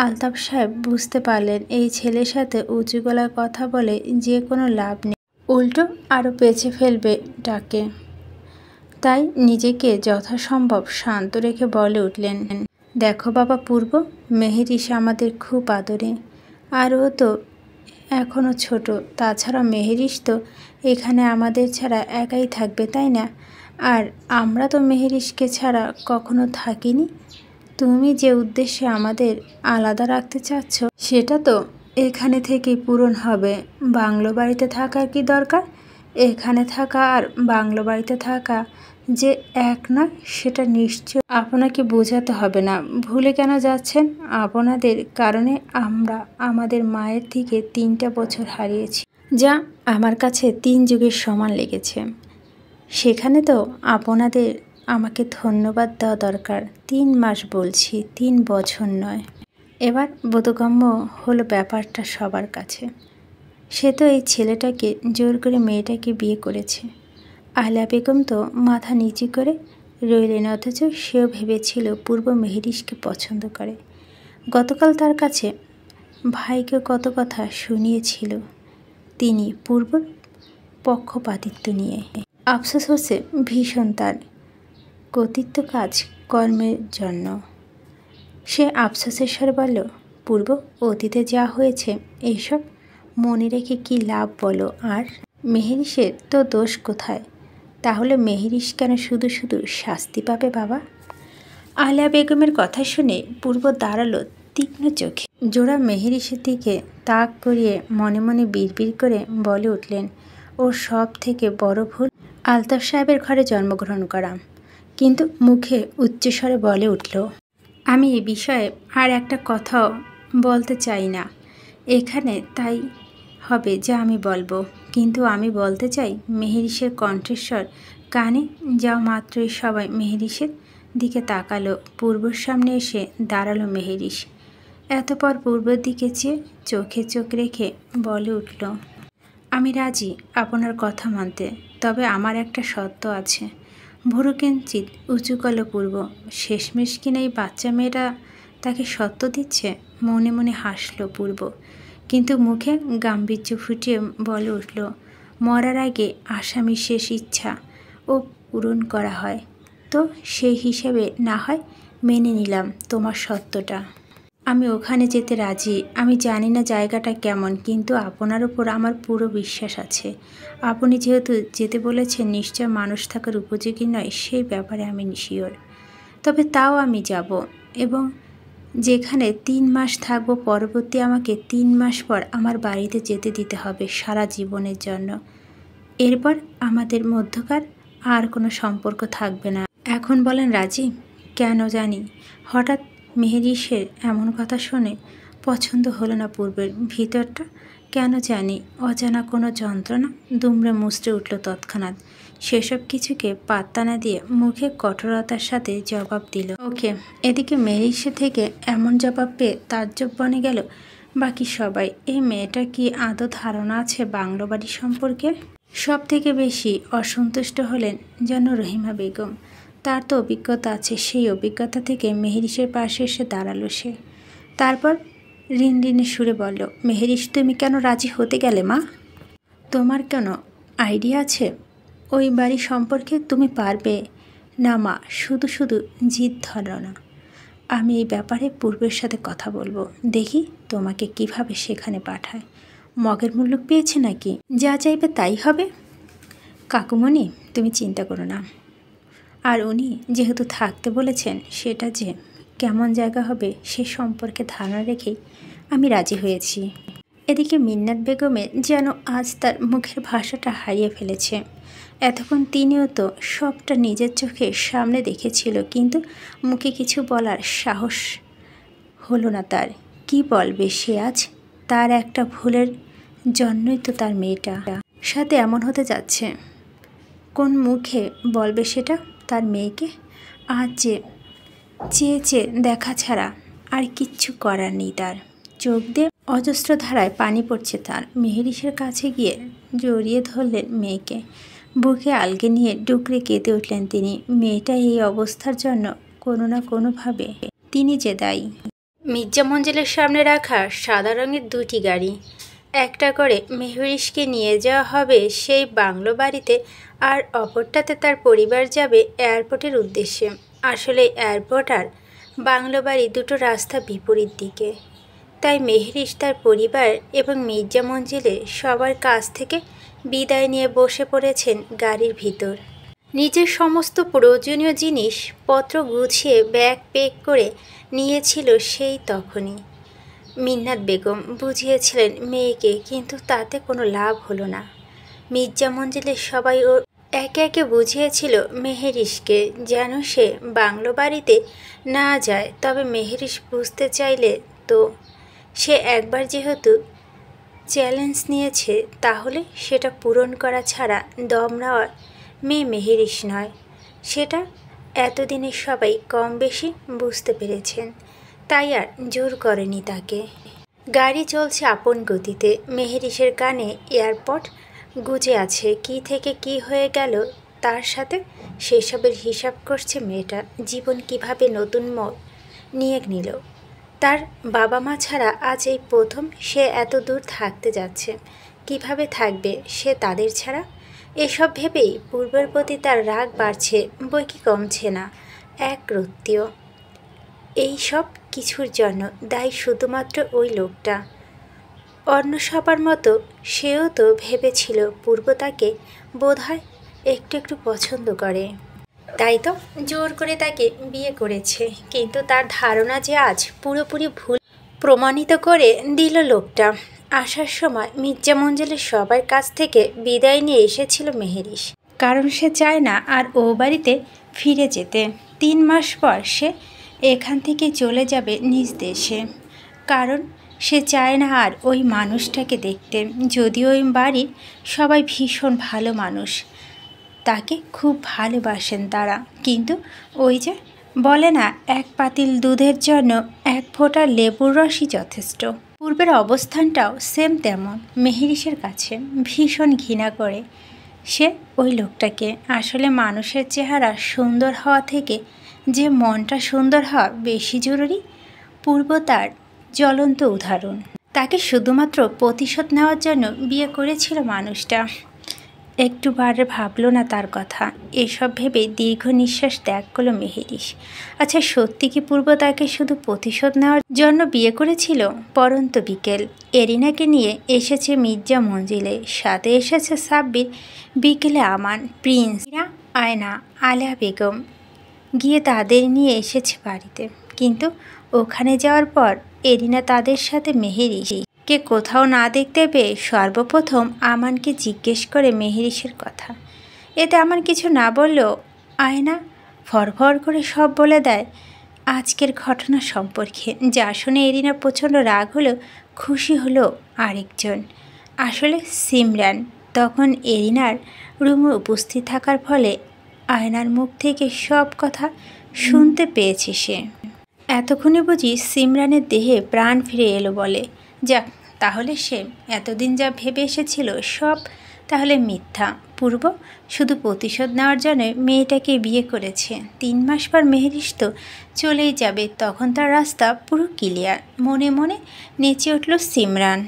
আলতাফ সাহেব বুঝতে পারলেন এই ছেলের সাথে উঁচু গলায় কথা বলে যে কোনো লাভ নেই, উল্টো আরও পেঁচে ফেলবে ডাকে। তাই নিজেকে যথাসম্ভব শান্ত রেখে বলে উঠলেন, দেখো বাবা পূর্ব, মেহেরিস আমাদের খুব আদরে। আর ও তো এখনও ছোট। তাছাড়া মেহেরিস তো এখানে আমাদের ছাড়া একাই থাকবে, তাই না? আর আমরা তো মেহেরিসকে ছাড়া কখনো থাকিনি। তুমি যে উদ্দেশ্যে আমাদের আলাদা রাখতে চাচ্ছ সেটা তো এখানে থেকেই পূরণ হবে। বাংলো বাড়িতে থাকার কি দরকার? এখানে থাকা আর বাংলো বাড়িতে থাকা যে এক না, সেটা নিশ্চয় আপনাকে বোঝাতে হবে না। ভুলে কেন যাচ্ছেন? আপনাদের কারণে আমরা আমাদের মায়ের থেকে 3টা বছর হারিয়েছি, যা আমার কাছে 3 যুগের সমান লেগেছে। সেখানে তো আপনাদের আমাকে ধন্যবাদ দেওয়া দরকার। 3 মাস বলছি, 3 বছর নয়। এবার বোধগম্য হলো ব্যাপারটা সবার কাছে। সে তো এই ছেলেটাকে জোর করে মেয়েটাকে বিয়ে করেছে। আহলা বেগম তো মাথা নিচু করে রইলেন, অথচ সেও ভেবেছিল পূর্ব মেহেরিসকে পছন্দ করে। গতকাল তার কাছে ভাইকে কত কথা শুনিয়েছিল তিনি পূর্বর পক্ষপাতিত্ব নিয়ে। আফসোস হচ্ছে ভীষণ তার কর্তৃত্ব কাজ কর্মের জন্য। সে আফসোসের স্বরে বলল, পূর্ব, অতীতে যা হয়েছে এইসব মনে রেখে কি লাভ বলো? আর মেহেরিসের তো দোষ কোথায়? তাহলে মেহেরিস কেন শুধু শুধু শাস্তি পাবে বাবা? আহলা বেগমের কথা শুনে পূর্ব দাঁড়ালো তীক্ষ্ণ চোখে। জোড়া মেহেরিসের দিকে তাক করিয়ে মনে মনে বিড়বিড় করে বলে উঠলেন, ওর সব থেকে বড় ভুল আলতাফ সাহেবের ঘরে জন্মগ্রহণ করা। কিন্তু মুখে উচ্চস্বরে বলে উঠল, আমি এ বিষয়ে আর একটা কথাও বলতে চাই না এখানে। তাই হবে যা আমি বলবো। কিন্তু আমি বলতে চাই, মেহেরিসের কণ্ঠস্বর কানে যাওয়া মাত্রই সবাই মেহেরিসের দিকে তাকালো। পূর্বর সামনে এসে দাঁড়ালো মেহেরিস। এতপর পূর্বের দিকে চেয়ে চোখে চোখ রেখে বলে উঠল, আমি রাজি আপনার কথা মানতে, তবে আমার একটা শর্ত আছে। ভুরু কিঞ্চিৎ উঁচু করল পূর্ব। শেষমেশ কিনা এই বাচ্চা মেয়েরা তাকে সত্য দিচ্ছে। মনে মনে হাসল পূর্ব, কিন্তু মুখে গাম্ভীর্য ফুটিয়ে বলে উঠল, মরার আগে আসামির শেষ ইচ্ছা ও পূরণ করা হয় তো সেই হিসেবে না হয় মেনে নিলাম তোমার সত্যটা। আমি ওখানে যেতে রাজি। আমি জানি না জায়গাটা কেমন, কিন্তু আপনার উপর আমার পুরো বিশ্বাস আছে। আপনি যেহেতু যেতে বলেছেন, নিশ্চয় মানুষ থাকার উপযোগী নয় সেই ব্যাপারে আমি শিওর। তবে তাও আমি যাব, এবং যেখানে 3 মাস থাকবো, পরবর্তী আমাকে 3 মাস পর আমার বাড়িতে যেতে দিতে হবে সারা জীবনের জন্য। এরপর আমাদের মধ্যকার আর কোনো সম্পর্ক থাকবে না। এখন বলেন রাজি? কেন জানি হঠাৎ মেহেরিসের এমন কথা শুনে পছন্দ হলো না পূর্বের। ভিতরটা কেন জানি অজানা কোনো যন্ত্রণা দুমড়ে মুচড়ে উঠল তৎক্ষণাৎ। সেসব কিছুকে পাত্তা না দিয়ে মুখে কঠোরতার সাথে জবাব দিল, ওকে। এদিকে মেহেরিসে থেকে এমন জবাব পেয়ে তাজ্জব বনে গেল বাকি সবাই। এই মেয়েটা কি আদৌ ধারণা আছে বাংলো বাড়ি সম্পর্কে? সব থেকে বেশি অসন্তুষ্ট হলেন যেন রহিমা বেগম। তার তো অভিজ্ঞতা আছে, সেই অভিজ্ঞতা থেকে মেহেরিসের পাশে এসে দাঁড়ালো সে। তারপর রিনরিনে সুরে বলল, মেহেরিস, তুমি কেন রাজি হতে গেলে মা? তোমার কেন আইডিয়া আছে ওই বাড়ি সম্পর্কে? তুমি পারবে না মা, শুধু শুধু জিদ ধরো না। আমি এই ব্যাপারে পূর্বের সাথে কথা বলবো, দেখি তোমাকে কিভাবে সেখানে পাঠায়। মগের মূল্য পেয়েছে নাকি? যা চাইবে তাই হবে। কাকুমণি, তুমি চিন্তা করো না। আর উনি যেহেতু থাকতে বলেছেন, সেটা যে কেমন জায়গা হবে সে সম্পর্কে ধারণা রেখেই আমি রাজি হয়েছি। এদিকে মিন্নাত বেগমের যেন আজ তার মুখের ভাষাটা হারিয়ে ফেলেছে। এতক্ষণ তিনিও তো সবটা নিজের চোখে সামনে দেখেছিল, কিন্তু মুখে কিছু বলার সাহস হলো না তার। কি বলবে সে আজ? তার একটা ভুলের জন্যই তো তার মেয়েটা সাথে এমন হতে যাচ্ছে। কোন মুখে বলবে সেটা তার মেয়েকে? আজ যে চেয়ে চেয়ে দেখা ছাড়া আর কিচ্ছু করার নেই তার। চোখ দিয়ে অজস্র ধারায় পানি পড়ছে তার। মেহেরিসের কাছে গিয়ে জড়িয়ে ধরলেন মেয়েকে, বুকে আলগে নিয়ে ডুকরে কেঁদে উঠলেন তিনি। মেয়েটা এই অবস্থার জন্য কোনো না কোনোভাবে তিনি যে দায়ী। মির্জা মঞ্জিলের সামনে রাখা সাদা রঙের দুটি গাড়ি, একটা করে মেহরিশকে নিয়ে যাওয়া হবে সেই বাংলো বাড়িতে, আর অপরটাতে তার পরিবার যাবে এয়ারপোর্টের উদ্দেশ্যে। আসলে এয়ারপোর্ট আর বাংলো বাড়ি দুটো রাস্তা বিপরীত দিকে, তাই মেহরিশ তার পরিবার এবং মির্জা মঞ্জিলে সবার কাছ থেকে বিদায় নিয়ে বসে পড়েছেন গাড়ির ভিতর। নিজের সমস্ত প্রয়োজনীয় জিনিসপত্র গুছিয়ে ব্যাগ প্যাক করে নিয়েছিল সেই তখনই। মিন্নাত বেগম বুঝিয়েছিলেন মেয়েকে, কিন্তু তাতে কোনো লাভ হলো না। মির্জা মঞ্জিলের সবাই ও একে একে বুঝিয়েছিল মেহেরিশকে যেন সে বাংলো বাড়িতে না যায়। তবে মেহেরিশ বুঝতে চাইলে তো সে একবার যেহেতু চ্যালেঞ্জ নিয়েছে, তাহলে সেটা পূরণ করা ছাড়া দম নেওয়ার মেয়ে মেহেরিশ নয়। সেটা এতদিনে সবাই কম বেশি বুঝতে পেরেছেন, তাই আর জোর করেনি তাকে। গাড়ি চলছে আপন গতিতে। মেহেরিশের কানে এয়ারপড গুজে আছে। কি থেকে কি হয়ে গেল তার সাথে সেসবের হিসাব করছে মেয়েটা। জীবন কিভাবে নতুন মোড় নিয়ে নিল। তার বাবা মা ছাড়া আজ এই প্রথম সে এত দূর থাকতে যাচ্ছে। কিভাবে থাকবে সে তাদের ছাড়া? এসব ভেবেই পূর্বের প্রতি তার রাগ বাড়ছে, বই কি কমছে না এক রত্তিও। এই সব কিছুর জন্য দায়ী শুধুমাত্র ওই লোকটা। অন্য সবার মতো সেও তো ভেবেছিল পূর্ব তাকে বোধহয় একটু একটু পছন্দ করে, তাই তো জোর করে তাকে বিয়ে করেছে। কিন্তু তার ধারণা যে আজ পুরোপুরি ভুল প্রমাণিত করে দিল লোকটা। আসার সময় মির্জা মঞ্জিলের সবার কাছ থেকে বিদায় নিয়ে এসেছিল মেহেরিশ, কারণ সে চায় না আর ও বাড়িতে ফিরে যেতে। 3 মাস পর সে এখান থেকে চলে যাবে নিজ দেশে, কারণ সে চায় না আর ওই মানুষটাকে দেখতে। যদিও ওই বাড়ির সবাই ভীষণ ভালো মানুষ, তাকে খুব ভালোবাসেন তারা, কিন্তু ওই যে বলে না, এক পাতিল দুধের জন্য 1 ফোঁটা লেবুর রসই যথেষ্ট। পূর্বের অবস্থানটাও সেম তেমন। মেহেরিশের কাছে ভীষণ ঘৃণা করে সে ওই লোকটাকে। আসলে মানুষের চেহারা সুন্দর হওয়া থেকে যে মনটা সুন্দর হওয়া বেশি জরুরি। পূর্ব তার জ্বলন্ত উদাহরণ। তাকে শুধুমাত্র প্রতিশোধ নেওয়ার জন্য বিয়ে করেছিল মানুষটা। একটুবারে ভাবল না তার কথা। এসব ভেবে দীর্ঘ নিঃশ্বাস ত্যাগ করলো মেহেরিশ। আচ্ছা, সত্যি কি পূর্ব তাকে শুধু প্রতিশোধ নেওয়ার জন্য বিয়ে করেছিল? পরন্ত বিকেল। এরিনাকে নিয়ে এসেছে মির্জা মঞ্জিলে, সাথে এসেছে সাব্বির। বিকেলে আমান, প্রিন্স, আয়না, আলেয়া বেগম গিয়ে তাদের নিয়ে এসেছে বাড়িতে। কিন্তু ওখানে যাওয়ার পর এরিনা তাদের সাথে মেহেরিশকে কোথাও না দেখতে পেয়ে সর্বপ্রথম আমানকে জিজ্ঞেস করে মেহেরিশের কথা। এতে আমান কিছু না বললেও আয়না ফরফর করে সব বলে দেয় আজকের ঘটনা সম্পর্কে। যা শুনে এরিনা প্রচণ্ড রাগ হলেও খুশি হলো আরেকজন, আসলে সিমরান। তখন এরিনার রুমে উপস্থিত থাকার ফলে আয়নার মুখ থেকে সব কথা শুনতে পেয়েছে সে। এতক্ষণে বুঝি সিমরানের দেহে প্রাণ ফিরে এলো বলে। যাক, তাহলে সে এতদিন যা ভেবে এসেছিল সব তাহলে মিথ্যা। পূর্ব শুধু প্রতিশোধ নেওয়ার জন্য মেয়েটাকে বিয়ে করেছে। 3 মাস পর মেহেরিশ তো চলেই যাবে, তখন তার রাস্তা পুরো ক্লিয়ার। মনে মনে নেচে উঠল সিমরান।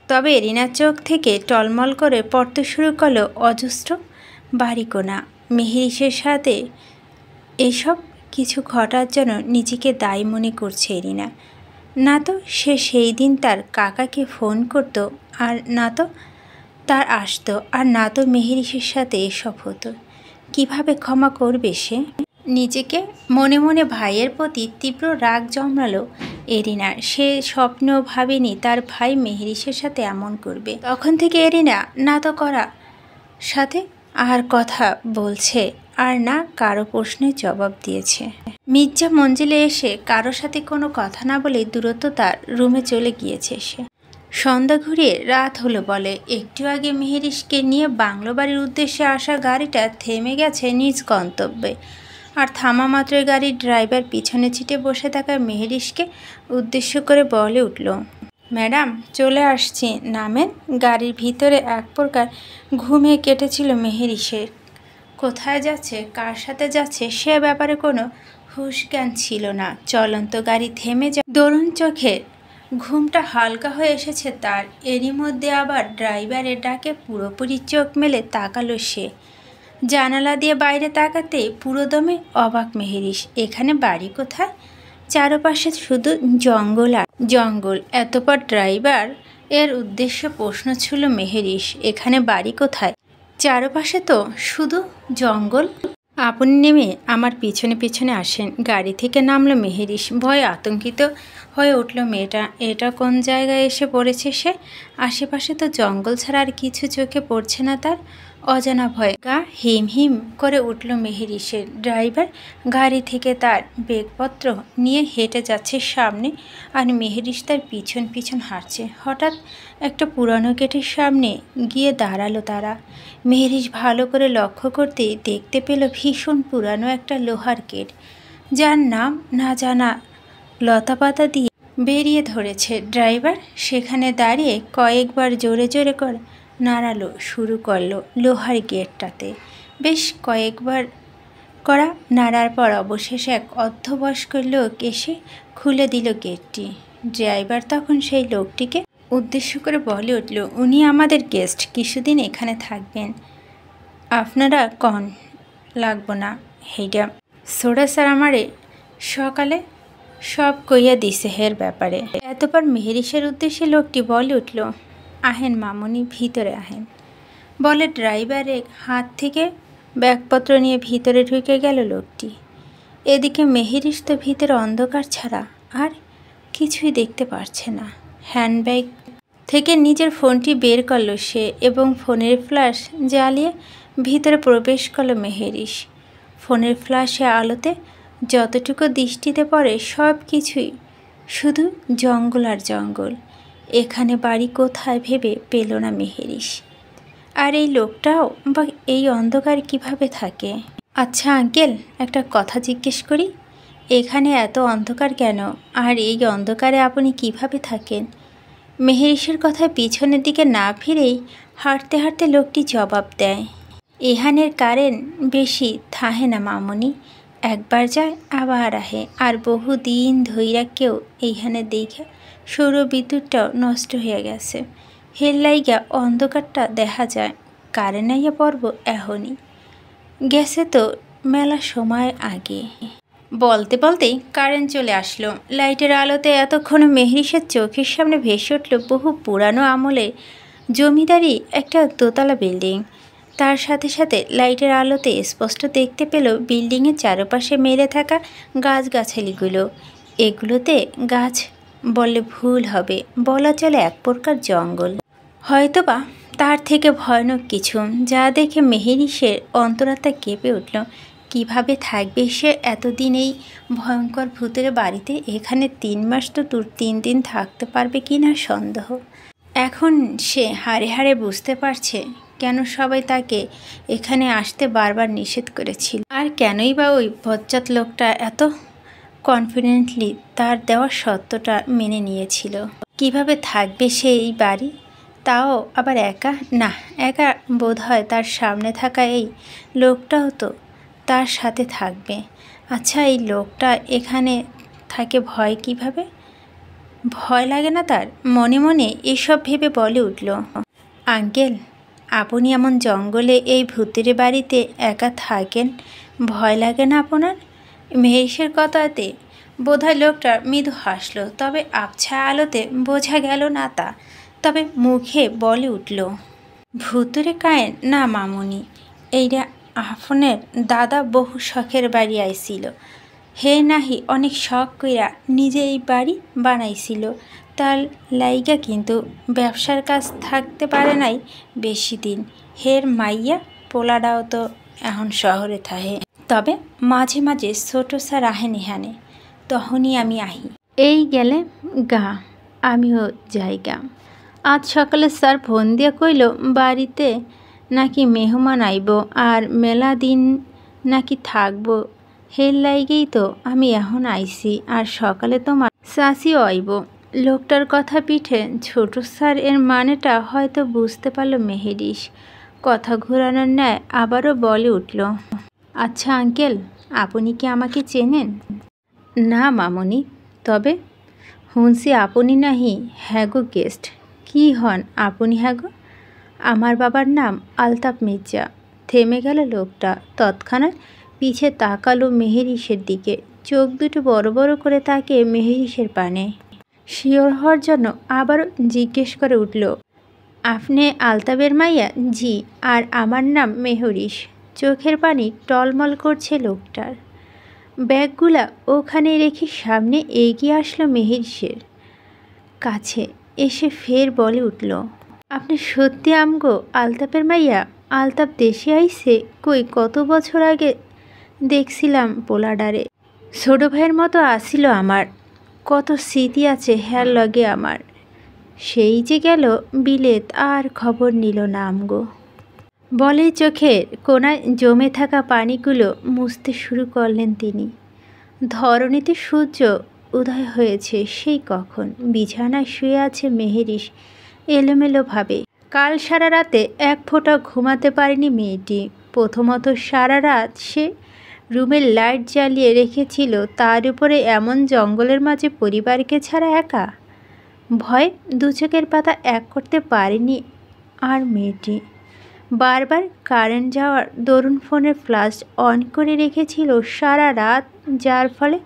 তবে এরিনার চোখ থেকে টলমল করে পড়তে শুরু করলো অজস্র বাড়িকোনা। মেহেরিশের সাথে এসব কিছু ঘটার জন্য নিজেকে দায়ী মনে করছে এরিনা। না তো সে সেই দিন তার কাকাকে ফোন করত, আর না তো তার আসতো, আর না তো মেহেরিশের সাথে এসব হতো। কিভাবে ক্ষমা করবে সে? নিজেকে মনে মনে ভাইয়ের প্রতি তীব্র রাগ জন্মালো এরিনার। সে স্বপ্নেও ভাবেনি তার ভাই মেহরিশের সাথে এমন করবে। তখন থেকে এরিনা না তো করা সাথে আর কথা বলছে আর না কারো প্রশ্নের জবাব দিয়েছে। মির্জা মঞ্জিলে এসে কারো সাথে কোনো কথা না বলে দূরত্ব তার রুমে চলে গিয়েছে। সে সন্ধ্যা ঘুরিয়ে রাত হলো বলে। একটু আগে মেহরিশকে নিয়ে বাংলো বাড়ির উদ্দেশ্যে আসা গাড়িটা থেমে গেছে নিজ গন্তব্যে। আর থামা মাত্রই গাড়ির ড্রাইভার পিছনে ছিটে বসে থাকা মেহরিশকে উদ্দেশ্য করে বলে উঠল, ম্যাডাম চলে আসছি, নামেন। গাড়ির ভিতরে এক প্রকার ঘুমিয়ে কেটেছিল মেহরিশের। কোথায় যাচ্ছে, কার সাথে যাচ্ছে সে ব্যাপারে কোনো হুঁশ জ্ঞান ছিল না। চলন্ত গাড়ি থেমে যায়, দরুন চোখে ঘুমটা হালকা হয়ে এসেছে তার। এরই মধ্যে আবার ড্রাইভারের ডাকে পুরোপুরি চোখ মেলে তাকালো সে। জানালা দিয়ে বাইরে তাকাতে পুরোদমে অবাক মেহরিশ। এখানে বাড়ি কোথায়? চারপাশে শুধু জঙ্গল আর জঙ্গল। এতপর ড্রাইভার এর উদ্দেশ্যে প্রশ্ন ছিল মেহরিশ, এখানে বাড়ি কোথায়? চারপাশে তো শুধু জঙ্গল। আপনি নেমে আমার পিছনে পিছনে আসেন। গাড়ি থেকে নামলো মেহরিশ। ভয়ে আতঙ্কিত হয়ে উঠল মেয়েটা। এটা কোন জায়গায় এসে পড়েছে সে? আশেপাশে তো জঙ্গল ছাড়া আর কিছু চোখে পড়ছে না তার। অজানা ভয়ে গা হিম হিম করে উঠল মেহরিশের। ড্রাইভার গাড়ি থেকে তার ব্যাগপত্র নিয়ে হেঁটে যাচ্ছে সামনে, আর মেহরিশ তার পিছন পিছন হাঁটছে। হঠাৎ একটা পুরানো গেটের সামনে গিয়ে দাঁড়ালো তারা। মেহরিশ ভালো করে লক্ষ্য করতেই দেখতে পেল ভীষণ পুরানো একটা লোহার গেট, যার নাম না জানা লতাপাতা দিয়ে বেরিয়ে ধরেছে। ড্রাইভার সেখানে দাঁড়িয়ে কয়েকবার জোরে জোরে করে নাড়ালো শুরু করলো লোহার গেটটাতে। বেশ কয়েকবার করা নাড়ার পর অবশেষে এক অর্ধবয়স্ক লোক এসে খুলে দিল গেটটি। ড্রাইভার তখন সেই লোকটিকে উদ্দেশ্য করে বলে উঠল, উনি আমাদের গেস্ট, কিছুদিন এখানে থাকবেন। আপনারা কন লাগবো না, হেইডা সোডা স্যার আমারে সকালে সব কইয়া দিছে হের ব্যাপারে। এতবার মেহরিশের উদ্দেশ্যে লোকটি বলে উঠল, আহেন মামুনি, ভিতরে আহেন। বলে ড্রাইভারের হাত থেকে ব্যাগপত্র নিয়ে ভিতরে ঢুকে গেল লোকটি। এদিকে মেহরিশ তো ভিতরে অন্ধকার ছাড়া আর কিছুই দেখতে পারছে না। হ্যান্ডব্যাগ থেকে নিজের ফোনটি বের করলো সে এবং ফোনের ফ্ল্যাশ জ্বালিয়ে ভিতরে প্রবেশ করলো মেহরিশ। ফোনের ফ্ল্যাশে আলোতে যতটুকু দৃষ্টিতে পড়ে সব কিছুই শুধু জঙ্গল আর জঙ্গল। এখানে বাড়ি কোথায় ভেবে পেল না মেহরিশ। আর এই লোকটাও বা এই অন্ধকার কিভাবে থাকে? আচ্ছা আঙ্কেল, একটা কথা জিজ্ঞেস করি, এখানে এত অন্ধকার কেন, আর এই অন্ধকারে আপনি কিভাবে থাকেন? মেহরিশের কথায় পিছনের দিকে না ফিরেই হাঁটতে হাঁটতে লোকটি জবাব দেয়, এখানের কারেন্ট বেশি থাহে না মামুনি, একবার যায় আবার আহে, আর বহুদিন ধইরা কেউ এইখানে দেখে সৌর বিদ্যুৎটাও নষ্ট হয়ে গেছে। হের লাইগা অন্ধকারটা দেখা যায়। কারেন্ট আইয়া পড়ব এখনই, গেছে তো মেলা সময় আগে। বলতে বলতেই কারেন্ট চলে আসলো। লাইটের আলোতে এতক্ষণ মেহরিশের চোখের সামনে ভেসে উঠল বহু পুরানো আমলে জমিদারি একটা দোতলা বিল্ডিং। তার সাথে সাথে লাইটের আলোতে স্পষ্ট দেখতে পেল বিল্ডিংয়ের চারপাশে মেলে থাকা গাছগাছালিগুলো। এগুলোতে গাছ বললে ভুল হবে, বলা চলে এক প্রকার জঙ্গল, হয়তোবা তার থেকে ভয়ানক কিছু, যা দেখে মেহরিশের অন্তরাত্মা কেঁপে উঠল। কিভাবে থাকবে সে এতদিন এই ভয়ঙ্কর ভূতের বাড়িতে? এখানে 3 মাস তো 3 দিন থাকতে পারবে কি না সন্দেহ। এখন সে হাড়ে হাড়ে বুঝতে পারছে কেন সবাই তাকে এখানে আসতে বারবার নিষেধ করেছিল, আর কেনই বা ওই বজ্জাত লোকটা এত কনফিডেন্টলি তার দেওয়া সত্যটা মেনে নিয়েছিল। কিভাবে থাকবে সে এই বাড়ি, তাও আবার একা? না, একা বোধ হয় তার সামনে থাকা এই লোকটাও তো তার সাথে থাকবে। আচ্ছা, এই লোকটা এখানে থাকে ভয় কিভাবে? ভয় লাগে না তার? মনে মনে এসব ভেবে বলে উঠল, আঙ্কেল আপনি এমন জঙ্গলে এই ভূতের বাড়িতে একা থাকেন, ভয় লাগে না আপনার? মেহরিশের কথাতে বোধহয় লোকটা মৃদু হাসল, তবে আবছা আলোতে বোঝা গেল না তা। তবে মুখে বলে উঠল, ভূতুরে কায়েন না মামুনি, এইটা আফনের দাদা বহু শখের বাড়ি আইছিল। হে নাহি অনেক শখ কইরা নিজে এই বাড়ি বানাইছিল। তার লাইগা কিন্তু ব্যবসার কাজ থাকতে পারে নাই বেশি দিন। হের মাইয়া পোলাডাও তো এখন শহরে থাহে, তবে মাঝে মাঝে ছোট স্যার আহেন এখানে, তখনই আমি আহি। এই গেলে গা, আমিও যাই গা। আজ সকালে স্যার ফোন দিয়ে কইল বাড়িতে নাকি মেহমান আইব আর মেলা দিন নাকি থাকবো। হের লাইগেই তো আমি এখন আইছি, আর সকালে তোমার চাচিও আইব। লোকটার কথা পিঠে ছোট স্যার এর মানেটা হয়তো বুঝতে পারল মেহেরিস। কথা ঘোরানোর ন্যায় আবারও বলে উঠল, আচ্ছা আঙ্কেল, আপনি কি আমাকে চেনেন? না মামনি, তবে শুনছি আপনি নাহি হ্যাগো গেস্ট। কি হন আপনি হ্যাগো? আমার বাবার নাম আলতাফ মির্জা। থেমে গেল লোকটা, তৎক্ষণাৎ পিছে তাকালো মেহেরিসের দিকে। চোখ দুটো বড় বড় করে তাকে মেহেরিসের পানে। শিওর হওয়ার জন্য আবারও জিজ্ঞেস করে উঠল, আপনি আলতাফের মাইয়া? জি, আর আমার নাম মেহরিস। চোখের পানি টলমল করছে লোকটার। ব্যাগগুলা ওখানে রেখে সামনে এগিয়ে আসলো মেহেরিসের কাছে। এসে ফের বলে উঠল, আপনি সত্যি আমগো আলতাফের মাইয়া? আলতাফ দেশে আইছে কই? কত বছর আগে দেখছিলাম পোলাডারে। ছোট ভাইয়ের মতো আসিল আমার। কত স্মৃতি আছে হ্যার লগে আমার। সেই যে গেল বিলেত, আর খবর নিল না আমগো। বলেই চোখের কোনায় জমে থাকা পানিগুলো মুছতে শুরু করলেন তিনি। ধরণীতে সূর্য উদয় হয়েছে সেই কখন। বিছানায় শুয়ে আছে মেহেরিস এলোমেলোভাবে। কাল সারা রাতে এক ফোঁটা ঘুমাতে পারেনি মেয়েটি। প্রথমত সারা রাত সে রুমের লাইট জ্বালিয়ে রেখেছিল, তার উপরে এমন জঙ্গলের মাঝে পরিবারকে ছাড়া একা। ভয়ে দু চোখের পাতা এক করতে পারেনি আর মেয়েটি। বারবার কারেন্ট যাওয়ার দরুন ফোনের ফ্ল্যাশ অন করে রেখেছিল সারা রাত, যার ফলে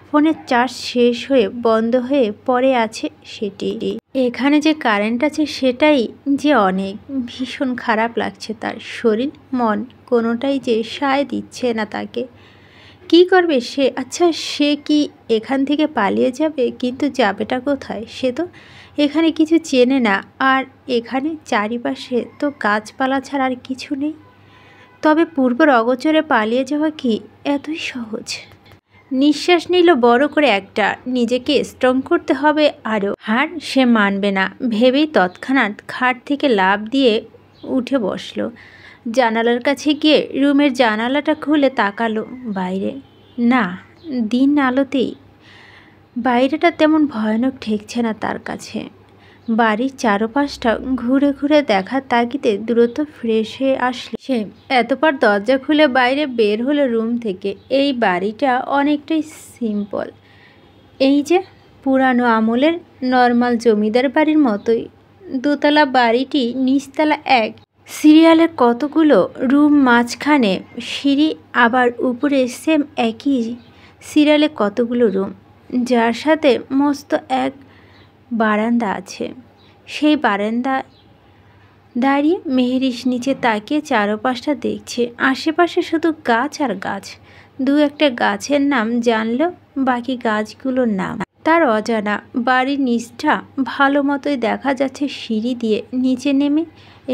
ফোনের চার্জ শেষ হয়ে বন্ধ হয়ে পড়ে আছে সেটি। এখানে যে কারেন্ট আছে সেটাই যে অনেক। ভীষণ খারাপ লাগছে তার। শরীর মন কোনোটাই যে সায় দিচ্ছে না তাকে। কি করবে সে? আচ্ছা, সে কি এখান থেকে পালিয়ে যাবে? কিন্তু যাবেটা কোথায়? সে তো এখানে কিছু চেনে না, আর এখানে চারিপাশে তো গাছপালা ছাড়া আর কিছু নেই। তবে পূর্বের অগোচরে পালিয়ে যাওয়া কি এতই সহজ? নিঃশ্বাস নিল বড় করে একটা। নিজেকে স্ট্রং করতে হবে আরও। হার সে মানবে না ভেবেই তৎক্ষণাৎ খাট থেকে লাফ দিয়ে উঠে বসল। জানালার কাছে গিয়ে রুমের জানালাটা খুলে তাকালো বাইরে। না, দিন আলোতেই বাইরেটা তেমন ভয়ানক ঠেকছে না তার কাছে। বাড়ির চারপাশটা ঘুরে ঘুরে দেখার তাগিদে দ্রুত ফ্রেশ হয়ে আসলে সে এতবার দরজা খুলে বাইরে বের হলো রুম থেকে। এই বাড়িটা অনেকটাই সিম্পল। এই যে পুরানো আমলের নর্মাল জমিদার বাড়ির মতোই। দোতলা বাড়িটি, নিচতলা এক। সিরিয়ালের কতগুলো রুম, মাঝখানে সিঁড়ি, আবার উপরে সেম একই সিরিয়ালে কতগুলো রুম, যার সাথে মস্ত এক বারান্দা আছে। সেই বারান্দা দাঁড়িয়ে মেহেরিস নিচে তাকিয়ে চারপাশটা দেখছে। আশেপাশে শুধু গাছ আর গাছ। দু একটা গাছের নাম জানলেও বাকি গাছগুলোর নাম তার অজানা। বাড়ির নিচটা ভালো মতোই দেখা যাচ্ছে। সিঁড়ি দিয়ে নিচে নেমে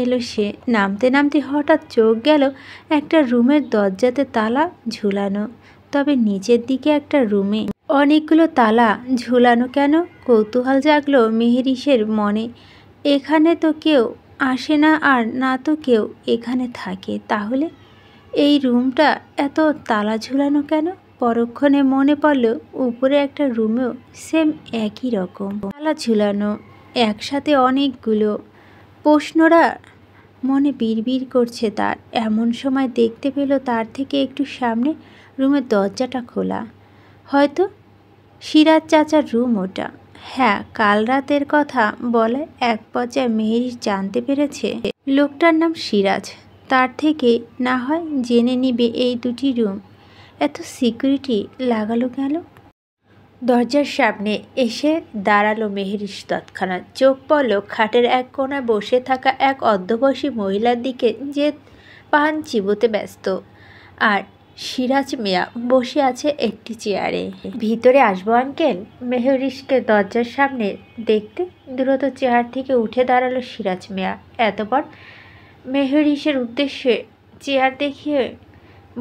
এলো সে। নামতে নামতে হঠাৎ চোখ গেল একটা রুমের দরজাতে তালা ঝুলানো। তবে নিচের দিকে একটা রুমে অনেকগুলো তালা ঝুলানো কেন? কৌতূহল জাগলো মেহেরিসের মনে। এখানে তো কেউ আসে না, আর না তো কেউ এখানে থাকে। তাহলে এই রুমটা এত তালা ঝুলানো কেন? পরক্ষণে মনে পড়ল উপরে একটা রুমেও সেম একই রকম তালা ঝুলানো, একসাথে অনেকগুলো। প্রশ্নরা মনে বিড়বিড় করছে তার। এমন সময় দেখতে পেল তার থেকে একটু সামনে রুমের দরজাটা খোলা। হয়তো সিরাজ চাচার রুম ওটা। হ্যাঁ, কাল রাতের কথা বলে এক পর্যায়ে মেহেরিস জানতে পেরেছে লোকটার নাম সিরাজ। তার থেকে না হয় জেনে নিবে এই দুটি রুম এত সিকিউরিটি লাগালো গেল। দরজার সামনে এসে দাঁড়ালো মেহেরিস। তৎক্ষণাৎ চোখ পড়ল খাটের এক কোণায় বসে থাকা এক অর্ধবয়সী মহিলার দিকে, যে পান চিবোতে ব্যস্ত। আর সিরাজ মিয়া বসে আছে একটি চেয়ারে। ভিতরে আসবো আঙ্কেল? মেহরিশকে দরজার সামনে দেখতে দ্রুত চেয়ার থেকে উঠে দাঁড়ালো সিরাজ মিয়া। এতপর মেহরিশের উদ্দেশ্যে চেয়ার দেখিয়ে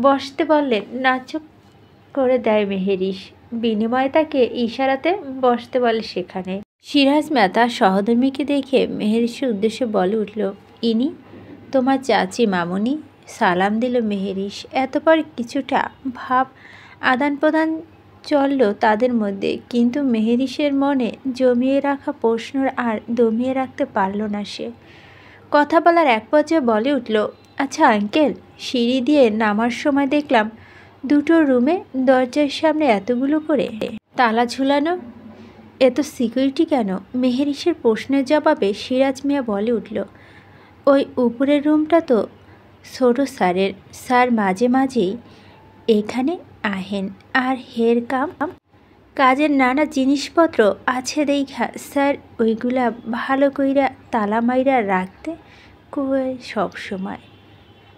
বসতে বললেন। নাচুপ করে দেয় মেহরিশ। বিনিময়ে তাকে ইশারাতে বসতে বলে সেখানে। সিরাজ মিয়া তার সহধর্মীকে দেখে মেহরিশের উদ্দেশ্যে বলে উঠল, ইনি তোমার চাচি মামুনি। সালাম দিল মেহরিশ। এতপর কিছুটা ভাব আদান প্রদান চলল তাদের মধ্যে, কিন্তু মেহরিশের মনে জমিয়ে রাখা প্রশ্ন আর দমিয়ে রাখতে পারল না সে। কথা বলার এক পর্যায়ে বলে উঠল, আচ্ছা আঙ্কেল, সিঁড়ি দিয়ে নামার সময় দেখলাম দুটো রুমে দরজার সামনে এতগুলো করে তালা ঝুলানো, এত সিকিউরিটি কেন? মেহরিশের প্রশ্নের জবাবে সিরাজ মিয়া বলে উঠল, ওই উপরের রুমটা তো ছোট স্যারের। স্যার মাঝে মাঝেই এখানে আহেন আর হের কাজের নানা জিনিসপত্র আছে দেখা স্যার ওইগুলা ভালো কইরা তালা মাইরা রাখতে কয়ে সব সময়।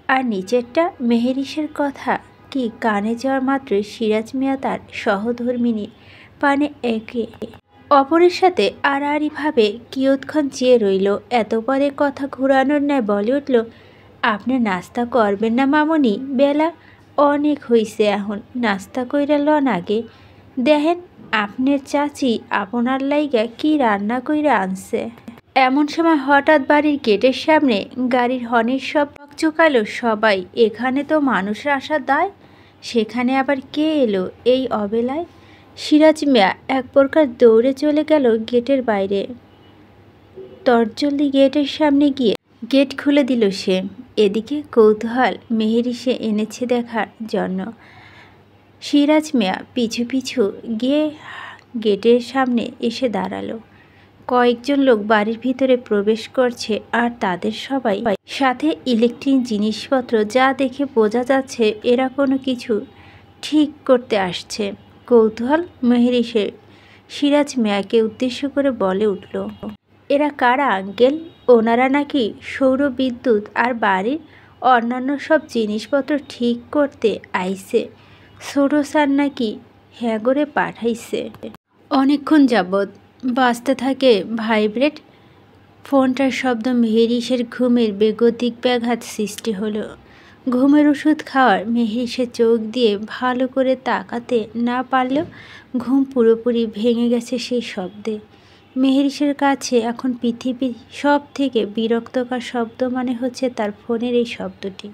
আর নিচেরটা মেহরিশের কথা কি কানে যাওয়ার মাত্রই সিরাজ মিয়া তার সহধর্মিনীর পানে একে অপরের সাথে আড়াআড়িভাবে কিয়ৎক্ষণ চেয়ে রইল। এতপরে কথা ঘুরানোর ন্যায় বলে উঠল, আপনি নাস্তা করবেন না মামুনি? বেলা অনেক হইছে, এখন নাস্তা কইরা লন আগে। দেখেন আপনার চাচি আপনার লাইগা কি রান্না কইরা আনছে। এমন সময় হঠাৎ বাড়ির গেটের সামনে গাড়ির হর্নের শব্দ চুকালো সবাই। এখানে তো মানুষ আসার দায়, সেখানে আবার কে এলো এই অবেলায়? সিরাজ মিয়া এক প্রকার দৌড়ে চলে গেল গেটের বাইরে। তরজলদি গেটের সামনে গিয়ে গেট খুলে দিল সে। এদিকে কৌতূহল মেহরিশে এনেছে দেখার জন্য সিরাজ মিয়া পিছু পিছু গিয়ে গেটের সামনে এসে দাঁড়ালো। কয়েকজন লোক বাড়ির ভিতরে প্রবেশ করছে, আর তাদের সবাই সাথে ইলেকট্রিক জিনিসপত্র, যা দেখে বোঝা যাচ্ছে এরা কোনো কিছু ঠিক করতে আসছে। কৌতূহল মেহরিশে সিরাজ মিয়াকে উদ্দেশ্য করে বলে উঠল, এরা কারা আঙ্কেল? ওনারা নাকি সৌর বিদ্যুৎ আর বাড়ির অন্যান্য সব জিনিসপত্র ঠিক করতে আইছে। ছোট স্যার নাকি হ্যাগরে পাঠাইছে। অনেকক্ষণ যাবৎ বাজতে থাকে ভাইব্রেট ফোনটার শব্দ। মেহরিশের ঘুমের বেগতিক ব্যাঘাত সৃষ্টি হলো। ঘুমের ওষুধ খাওয়ার মেহরিশের চোখ দিয়ে ভালো করে তাকাতে না পারলেও ঘুম পুরোপুরি ভেঙে গেছে সেই শব্দে। মেহরিশের কাছে এখন পৃথিবীর সব থেকে বিরক্তকর শব্দ মনে হচ্ছে তার ফোনের এই শব্দটি।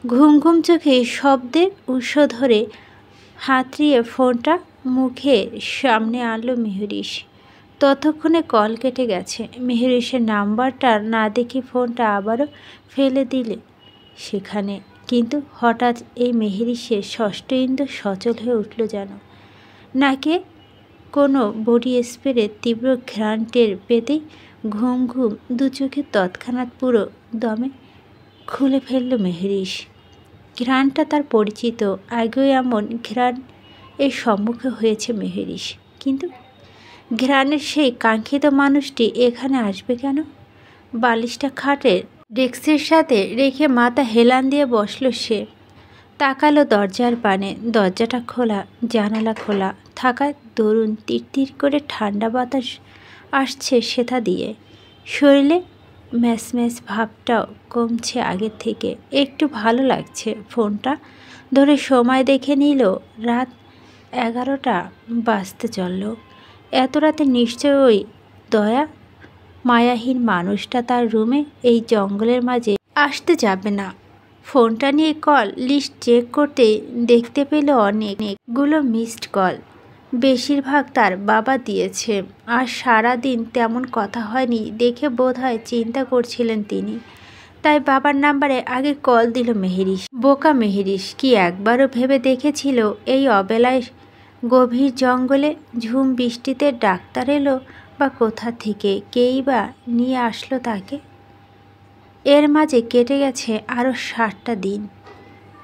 ঘুম ঘুম চোখে শব্দের উৎস ধরে হাতড়িয়ে ফোনটা মুখের সামনে আনলো মেহরিশ। ততক্ষণে কল কেটে গেছে। মেহরিশের নাম্বারটা না দেখে ফোনটা আবারও ফেলে দিলে সেখানে। কিন্তু হঠাৎ এই মেহরিশের ষষ্ঠ ইন্দ্র সচল হয়ে উঠল যেন। নাকে কোনো বডি স্প্রে তীব্র ঘ্রাণ টের পেতেই ঘুম ঘুম দু চোখে তৎক্ষণাৎ পুরো দমে খুলে ফেলল মেহরিশ। ঘ্রাণটা তার পরিচিত, আগেও এমন ঘ্রাণ এর সম্মুখে হয়েছে মেহরিশ, কিন্তু ঘ্রাণের সেই কাঙ্ক্ষিত মানুষটি এখানে আসবে কেন? বালিশটা খাটের ডেস্কের সাথে রেখে মাথা হেলান দিয়ে বসল সে। তাকালো দরজার পানে। দরজাটা খোলা, জানালা খোলা থাকায় দরুন তিরতির করে ঠান্ডা বাতাস আসছে সেটা দিয়ে। শরীরে ম্যাচম্যাচ ভাবটাও কমছে আগের থেকে, একটু ভালো লাগছে। ফোনটা ধরে সময় দেখে নিল। রাত 11টা বাজতে চলল। এত রাতে নিশ্চয় ওই দয়া মায়াহীন মানুষটা তার রুমে এই জঙ্গলের মাঝে আসতে যাবে না। ফোনটা নিয়ে কল লিস্ট চেক করতে দেখতে পেল অনেকগুলো মিসড কল। বেশিরভাগ তার বাবা দিয়েছে। আর সারা দিন তেমন কথা হয়নি দেখে বোধহয় চিন্তা করছিলেন তিনি। তাই বাবার নাম্বারে আগে কল দিল মেহরিশ। বোকা মেহরিশ কি একবারও ভেবে দেখেছিল এই অবেলায় গভীর জঙ্গলে ঝুম বৃষ্টিতে ডাক্তার এলো বা কোথা থেকে কেই বা নিয়ে আসলো তাকে? এর মাঝে কেটে গেছে আরও 60টা দিন।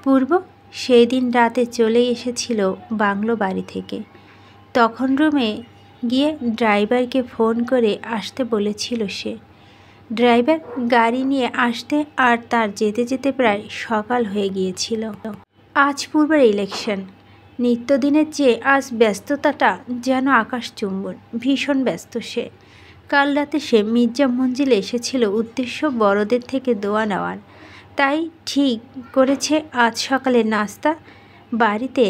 পূর্ব সেই দিন রাতে চলে এসেছিল বাংলো বাড়ি থেকে। তখন রুমে গিয়ে ড্রাইভারকে ফোন করে আসতে বলেছিল সে। ড্রাইভার গাড়ি নিয়ে আসতে আর তার যেতে যেতে প্রায় সকাল হয়ে গিয়েছিল। আজ পূর্বের ইলেকশন, নিত্যদিনের চেয়ে আজ ব্যস্ততাটা যেন আকাশচুম্বন। ভীষণ ব্যস্ত সে। কাল রাতে সে মির্জা মঞ্জিলে এসেছিল উদ্দেশ্য বড়দের থেকে দোয়া নেওয়ার, তাই ঠিক করেছে আজ সকালে নাস্তা বাড়িতে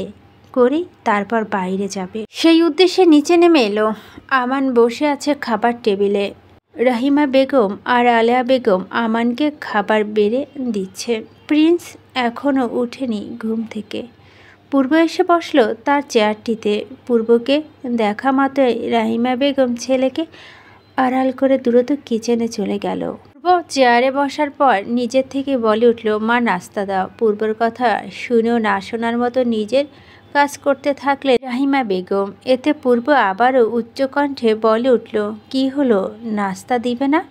করেই তারপর বাইরে যাবে। সেই উদ্দেশ্যে নিচে নেমে এলো। আমান বসে আছে খাবার টেবিলে। রহিমা বেগম আর আলেয়া বেগম আমানকে খাবার বেড়ে দিচ্ছে। প্রিন্স এখনও উঠেনি ঘুম থেকে। পূর্ব এসে বসলো তার চেয়ারটিতে। পূর্বকে দেখা মাত্রই রহিমা বেগম ছেলেকে আড়াল করে দ্রুত কিচেনে চলে গেল। পূর্ব চেয়ারে বসার পর নিজের থেকে বলে উঠল, মা নাস্তা দাও। পূর্বর কথা শুনেও না শোনার মতো নিজের কাজ করতে থাকলে রহিমা বেগম। এতে পূর্ব আবারও উচ্চকণ্ঠে বলে উঠল, কি হলো, নাস্তা দিবে না?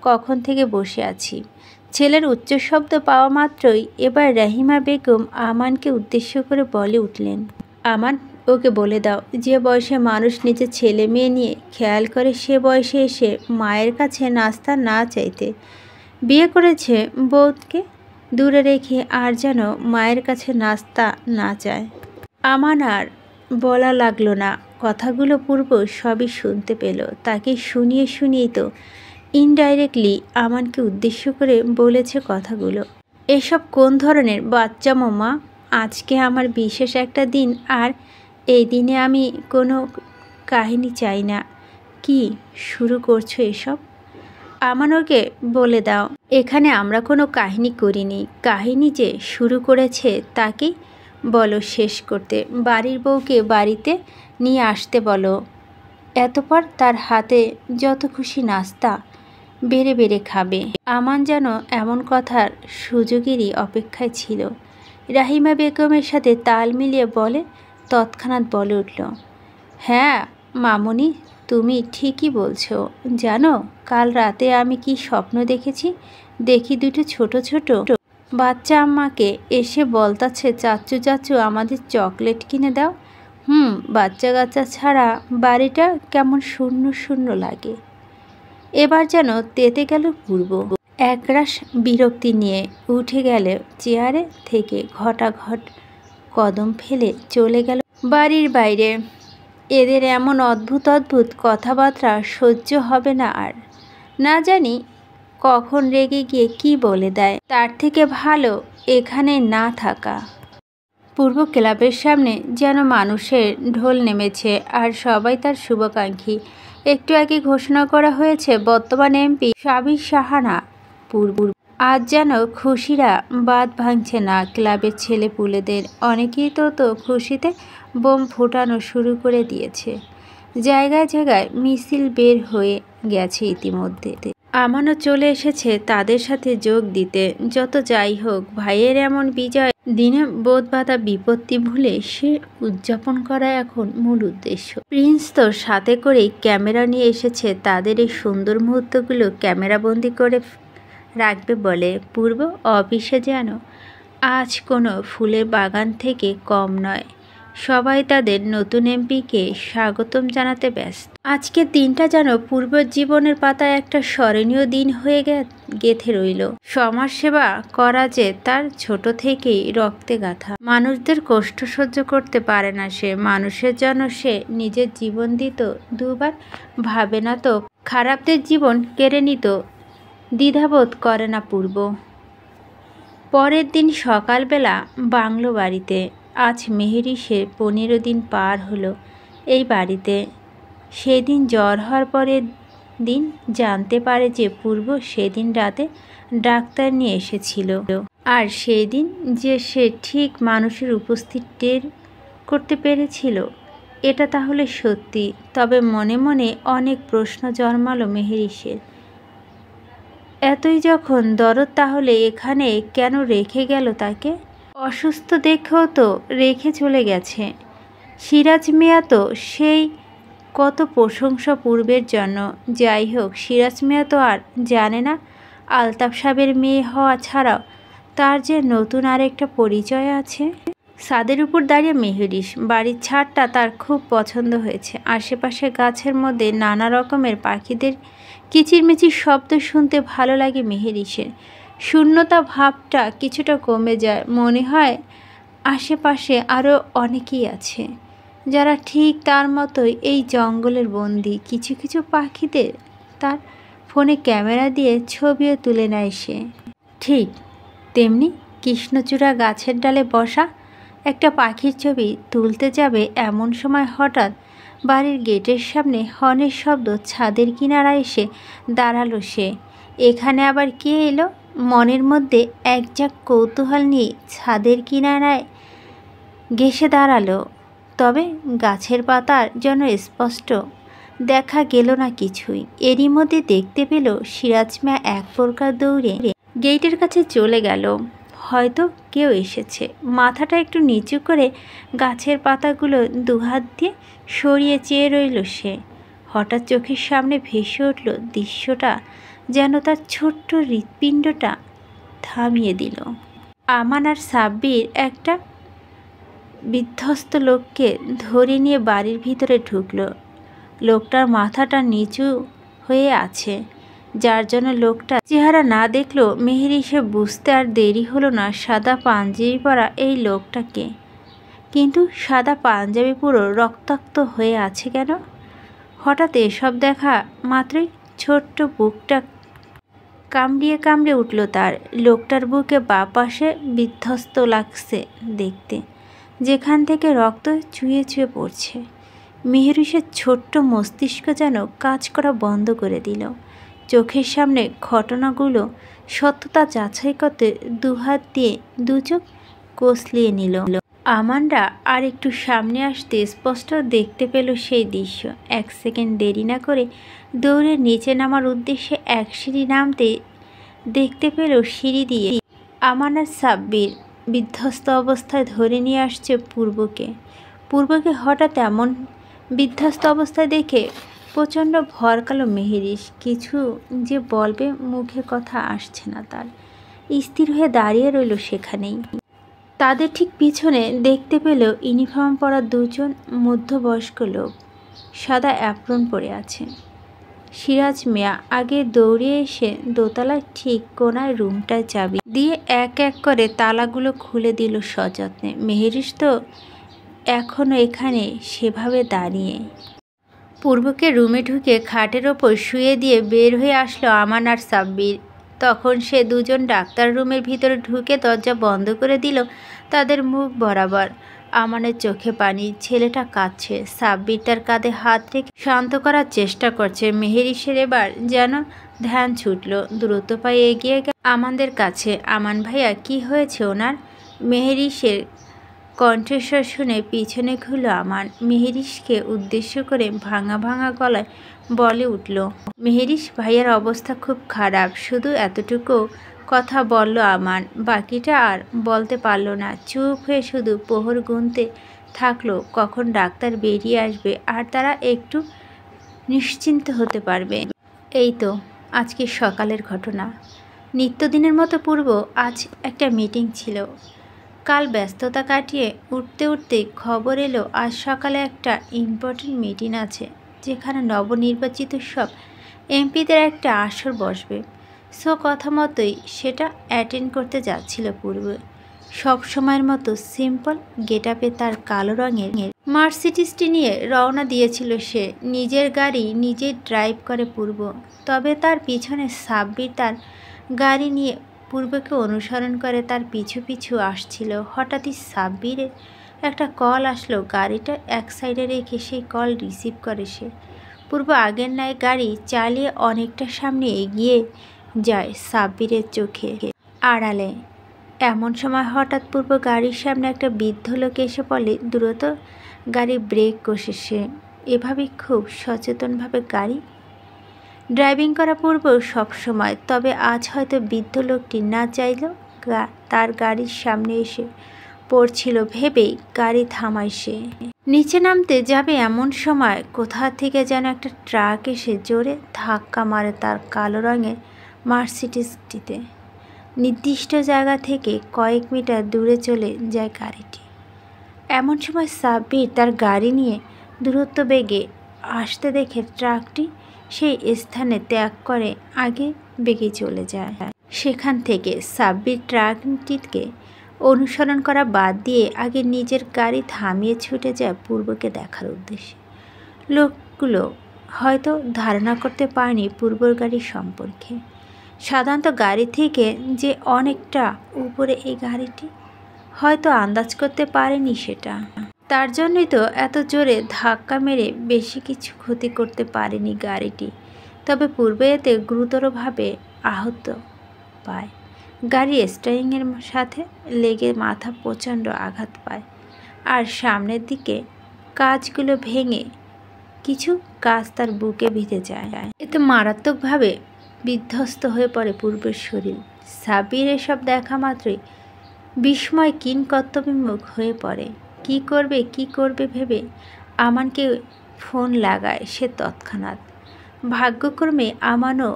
কখন থেকে বসে আছি। ছেলের উচ্চ শব্দ পাওয়া মাত্রই এবার রহিমা বেগম আমানকে উদ্দেশ্য করে বলে উঠলেন, আমান, ওকে বলে দাও যে বয়সে মানুষ নিজের ছেলে মেয়ে নিয়ে খেয়াল করে সে বয়সে এসে মায়ের কাছে নাস্তা না চাইতে। বিয়ে করেছে বউকে দূরে রেখে আর যেন মায়ের কাছে নাস্তা না চায়। আমান আর বলা লাগলো না। কথাগুলো পূর্ব সবই শুনতে পেল। তাকে শুনিয়ে শুনিয়েই তো ইনডাইরেক্টলি আমানকে উদ্দেশ্য করে বলেছে কথাগুলো। এসব কোন ধরনের বাচ্চামো মা? আজকে আমার বিশেষ একটা দিন, আর এই দিনে আমি কোনো কাহিনী চাই না। কি শুরু করছো এসব? আমান, ওকে বলে দাও এখানে আমরা কোনো কাহিনী করিনি। কাহিনী যে শুরু করেছে তাকেই বলো শেষ করতে। বাড়ির বউকে বাড়িতে নিয়ে আসতে বলো। এতপর তার হাতে যত খুশি নাস্তা বেড়ে বেড়ে খাবে। আমান যেন এমন কথার সুযোগেরই অপেক্ষায় ছিল। রাহিমা বেগমের সাথে তাল মিলিয়ে বলে তৎক্ষণাৎ বলে উঠল, হ্যাঁ মামুনি, তুমি ঠিকই বলছো। জানো কাল রাতে আমি কি স্বপ্ন দেখেছি? দেখি দুটো ছোট ছোট বাচ্চা আম্মাকে এসে বলতাছে, চাচু চাচু আমাদের চকলেট কিনে দাও। বাচ্চা কাচ্চা ছাড়া বাড়িটা কেমন শূন্য শূন্য লাগে। এবার যেন তেতে গেল পূর্ব। একরাশ বিরক্তি নিয়ে উঠে গেল চেয়ারে থেকে, ঘটাঘট কদম ফেলে চলে গেল বাড়ির বাইরে। এদের এমন অদ্ভুত অদ্ভুত কথাবার্তা সহ্য হবে না আর। না জানি কখন রেগে গিয়ে কি বলে দেয়। তার থেকে ভালো এখানে না থাকা। পূর্ব ক্লাবের সামনে যেন মানুষের ঢোল নেমেছে, আর সবাই তার শুভাকাঙ্ক্ষী। একটু আগে ঘোষণা করা হয়েছে বর্তমান এমপি সাবির সাহানা পূর্ব। আজ যেন খুশিরা বাদ ভাঙছে না ক্লাবের ছেলেপুলেদের। অনেকেই তো খুশিতে বোম ফোটানো শুরু করে দিয়েছে। জায়গায় জায়গায় মিছিল বের হয়ে গেছে ইতিমধ্যে। আমানও চলে এসেছে তাদের সাথে যোগ দিতে। যত যাই হোক, ভাইয়ের এমন বিজয় দিনে বোধ বাধা বিপত্তি ভুলে সে উদযাপন করা এখন মূল উদ্দেশ্য। প্রিন্স তো সাথে করেই ক্যামেরা নিয়ে এসেছে। তাদের এই সুন্দর মুহূর্তগুলো ক্যামেরাবন্দি করে রাখবে বলে। পূর্ব অফিসে যেন আজ কোনো ফুলের বাগান থেকে কম নয়। সবাই তাদের নতুন এমপিকে স্বাগতম জানাতে ব্যস্ত। আজকের দিনটা যেন পূর্ব জীবনের পাতায় একটা স্মরণীয় দিন হয়ে গেঁথে রইল। সমাজসেবা করা যে তার ছোট থেকেই রক্তে গাঁথা। মানুষদের কষ্ট সহ্য করতে পারে না সে। মানুষের জন্য সে নিজের জীবন দিত দুবার। ভাবে না তো খারাপদের জীবন কেড়ে নিত। দ্বিধাবোধ করে না পূর্ব। পরের দিন সকালবেলা বাংলো বাড়িতে। আজ মেহেরিসের 15 দিন পার হলো এই বাড়িতে। সেদিন জ্বর হওয়ার পরের দিন জানতে পারে যে পূর্ব সেদিন রাতে ডাক্তার নিয়ে এসেছিল। আর সেই দিন যে সে ঠিক মানুষের উপস্থিত টের করতে পেরেছিল, এটা তাহলে সত্যি। তবে মনে মনে অনেক প্রশ্ন জন্মালো মেহেরিসের। এতই যখন দরদ, তাহলে এখানে কেন রেখে গেল তাকে? অসুস্থ দেখেও তো রেখে চলে গেছে। সিরাজ মিয়া তো সেই কত প্রশংসা পূর্বের জন্য। যাই হোক, সিরাজ মিয়া তো আর জানে না আলতাফ সাহেবের মেয়ে হওয়া ছাড়াও তার যে নতুন আরেকটা পরিচয় আছে। ছাদের উপর দাঁড়িয়ে মেহেরিশ। বাড়ির ছাদটা তার খুব পছন্দ হয়েছে। আশেপাশে গাছের মধ্যে নানা রকমের পাখিদের কিচিরমিচির শব্দ শুনতে ভালো লাগে মেহেরিশের। শূন্যতা ভাবটা কিছুটা কমে যায়। মনে হয় আশেপাশে আরও অনেকেই আছে যারা ঠিক তার মতোই এই জঙ্গলের বন্দি। কিছু কিছু পাখিদের তার ফোনে ক্যামেরা দিয়ে ছবিও তুলে নেয় সে। ঠিক তেমনি কৃষ্ণচূড়া গাছের ডালে বসা একটা পাখির ছবি তুলতে যাবে এমন সময় হঠাৎ বাড়ির গেটের সামনে হর্নের শব্দ। ছাদের কিনারায় এসে দাঁড়ালো সে। এখানে আবার কে এলো? মনের মধ্যে এক ঝাঁক কৌতূহল নিয়ে ছাদের কিনারায় ঘেঁষে দাঁড়ালো। তবে গাছের পাতার যেন স্পষ্ট দেখা গেল না কিছুই। এরই মধ্যে দেখতে পেল সিরাজ মিয়া এক প্রকার দৌড়ে গেটের কাছে চলে গেল। হয়তো কেউ এসেছে। মাথাটা একটু নিচু করে গাছের পাতাগুলো দুহাত দিয়ে সরিয়ে চেয়ে রইল সে। হঠাৎ চোখের সামনে ভেসে উঠল দৃশ্যটা, যেন তার ছোট্ট হৃৎপিণ্ডটা থামিয়ে দিল। আমান আর সাব্বির একটা বিধ্বস্ত লোককে ধরে নিয়ে বাড়ির ভিতরে ঢুকলো। লোকটার মাথাটা নিচু হয়ে আছে, যার জন্য লোকটা চেহারা না দেখলেও মেহেরিশে বুঝতে আর দেরি হলো না সাদা পাঞ্জাবি পরা এই লোকটাকে। কিন্তু সাদা পাঞ্জাবি পুরো রক্তাক্ত হয়ে আছে কেন? হঠাৎ এসব দেখা মাত্রই ছোট্ট বুকটা কামড়িয়ে কামড়ে উঠল তার। লোকটার বুকে বাঁ পাশে বিধ্বস্ত লাগছে দেখতে, যেখান থেকে রক্ত চুয়ে চুয়ে পড়ছে। মেহেরিশের ছোট্ট মস্তিষ্ক যেন কাজ করা বন্ধ করে দিল। চোখের সামনে ঘটনাগুলো সত্যতা যাচাই করতে দুহাত দিয়ে দু চোখ কসলিয়ে নিল। আমানরা আর একটু সামনে আসতে স্পষ্ট দেখতে পেল সেই দৃশ্য। এক সেকেন্ড দেরি না করে দৌড়ে নিচে নামার উদ্দেশ্যে এক সিঁড়ি নামতে দেখতে পেল সিঁড়ি দিয়ে আমান আর সাব্বির বিধ্বস্ত অবস্থায় ধরে নিয়ে আসছে পূর্বকে। পূর্বকে হঠাৎ এমন বিধ্বস্ত অবস্থায় দেখে প্রচণ্ড ভরকালো মেহেরিশ। কিছু যে বলবে মুখে কথা আসছে না তার। স্থির হয়ে দাঁড়িয়ে রইল সেখানেই। তাদের ঠিক পিছনে দেখতে পেল ইউনিফর্ম পরা দুজন মধ্যবয়স্ক লোক সাদা অ্যাপ্রন পরে আছে। সিরাজ মিয়া আগে দৌড়ে এসে দোতলায় ঠিক কোনায় রুমটায় চাবি দিয়ে এক এক করে তালাগুলো খুলে দিল সযত্নে। মেহেরিশ তো এখনও এখানে সেভাবে দাঁড়িয়ে। পূর্বকে রুমে ঢুকে খাটের ওপর শুয়ে দিয়ে বের হয়ে আসলো আমান আর সাব্বির। তখন সে দুজন ডাক্তার রুমের ভিতরে ঢুকে দরজা বন্ধ করে দিল তাদের মুখ বরাবর। আমানের চোখে পানি, ছেলেটা কাঁদছে। সাব্বির তার কাঁধে হাত রেখে শান্ত করার চেষ্টা করছে। মেহেরিশের এবার যেন ধ্যান ছুটল। দ্রুত পায়ে এগিয়ে গেল আমানদের কাছে। আমান ভাইয়া, কি হয়েছে ওনার? মেহেরিশের কণ্ঠস্বর শুনে পিছনে ঘুরল আমান। মেহেরিশকে উদ্দেশ্য করে ভাঙা ভাঙা গলায় বলে উঠল, মেহেরিশ ভাইয়ার অবস্থা খুব খারাপ। শুধু এতটুকু কথা বলল আমান, বাকিটা আর বলতে পারল না। চুপ হয়ে শুধু প্রহর গুনতে থাকলো কখন ডাক্তার বেরিয়ে আসবে আর তারা একটু নিশ্চিন্ত হতে পারবে। এই তো আজকে সকালের ঘটনা। নিত্যদিনের মতো পূর্ব আজ একটা মিটিং ছিল। কাল ব্যস্ততা কাটিয়ে উঠতে উঠতে খবর এলো আজ সকালে একটা ইম্পর্টেন্ট মিটিং আছে, যেখানে নবনির্বাচিত সব এমপিদের একটা আসর বসবে। সো কথা মতোই সেটা অ্যাটেন্ড করতে যাচ্ছিল পূর্ব। সব সময়ের মতো সিম্পল গেটআপে তার কালো রঙের মার্সিডিজটি নিয়ে রওনা দিয়েছিল সে। নিজের গাড়ি নিজেই ড্রাইভ করে পূর্ব, তবে তার পিছনে সাব্বির তার গাড়ি নিয়ে পূর্বকে অনুসরণ করে তার পিছু পিছু আসছিল। হঠাৎই সাব্বিরের একটা কল আসলো। গাড়িটা এক সাইডে রেখে সেই কল রিসিভ করে সে। পূর্ব আগের ন্যায় গাড়ি চালিয়ে অনেকটা সামনে এগিয়ে যায় সাব্বিরের চোখে আড়ালে। এমন সময় হঠাৎ পূর্ব গাড়ির সামনে একটা বৃদ্ধ লোক এসে পড়লে দ্রুত গাড়ি ব্রেক কষে সে। এভাবেই খুব সচেতনভাবে গাড়ি ড্রাইভিং করা পূর্ব সবসময়, তবে আজ হয়তো বৃদ্ধ লোকটি না চাইলেও তার গাড়ির সামনে এসে পড়ছিল ভেবেই গাড়ি থামায় সে। নিচে নামতে যাবে এমন সময় কোথা থেকে যেন একটা ট্রাক এসে জোরে ধাক্কা মারে তার কালো রঙের মার্সিডিজটিতে। নির্দিষ্ট জায়গা থেকে কয়েক মিটার দূরে চলে যায় গাড়িটি। এমন সময় সাব্বির তার গাড়ি নিয়ে দ্রুত বেগে আসতে দেখে ট্রাকটি সেই স্থানে ত্যাগ করে আগে বেগে চলে যায়। সেখান থেকে সাব্বির ট্রাকটিকে অনুসরণ করা বাদ দিয়ে আগে নিজের গাড়ি থামিয়ে ছুটে যায় পূর্বকে দেখার উদ্দেশ্যে। লোকগুলো হয়তো ধারণা করতে পারেনি পূর্বর গাড়ির সম্পর্কে। সাধারণত গাড়ি থেকে যে অনেকটা উপরে এই গাড়িটি, হয়তো আন্দাজ করতে পারেনি সেটা। তার জন্যই তো এত জোরে ধাক্কা মেরে বেশি কিছু ক্ষতি করতে পারেনি গাড়িটি। তবে পূর্বে এতে গুরুতরভাবে আহত পায়। গাড়ি স্টিয়ারিংয়ের সাথে লেগে মাথা প্রচণ্ড আঘাত পায়, আর সামনের দিকে কাঁচগুলো ভেঙে কিছু কাঁচ তার বুকে ভিজে যায়। এতে মারাত্মকভাবে বিধ্বস্ত হয়ে পড়ে পূর্বের শরীর। সাব্বির এসব দেখা মাত্রই বিস্ময় কিংকর্তব্যবিমুখ হয়ে পড়ে। কি করবে ভেবে আমানকে ফোন লাগায় সে তৎক্ষণাৎ। ভাগ্যক্রমে আমানও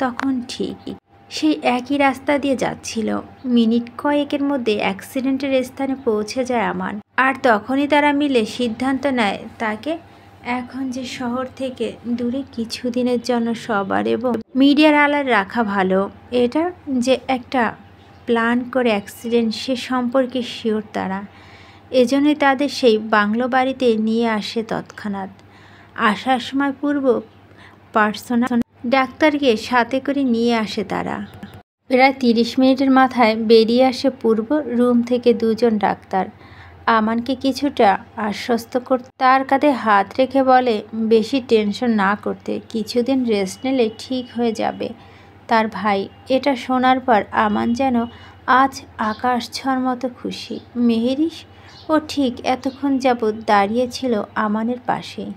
তখন ঠিক সেই একই রাস্তা দিয়ে যাচ্ছিল। মিনিট কয়েকের মধ্যে অ্যাক্সিডেন্টের স্থানে পৌঁছে যায় আমান। আর তখনই তারা মিলে সিদ্ধান্ত নেয় তাকে এখন যে শহর থেকে দূরে কিছুদিনের জন্য সবার এবং মিডিয়ার আড়ালে রাখা ভালো। এটা যে একটা প্ল্যান করে অ্যাক্সিডেন্ট সে সম্পর্কে শিওর তারা। এজন্যই তাদের সেই বাংলো বাড়িতে নিয়ে আসে তৎক্ষণাৎ। আসার সময় পূর্ব পার্সোনাল ডাক্তারকে সাথে করে নিয়ে আসে তারা। প্রায় 30 মিনিটের মাথায় বেরিয়ে আসে পূর্ব রুম থেকে দুজন ডাক্তার। আমানকে কিছুটা আশ্বস্ত করতে তার কাঁধে হাত রেখে বলে বেশি টেনশন না করতে, কিছুদিন রেস্ট নিলে ঠিক হয়ে যাবে তার ভাই। এটা শোনার পর আমান যেন আজ আকাশ ছোঁয়ার মতো খুশি। মেহেরিশ ও ঠিক এতক্ষণ যাবৎ দাঁড়িয়েছিল আমানের পাশেই,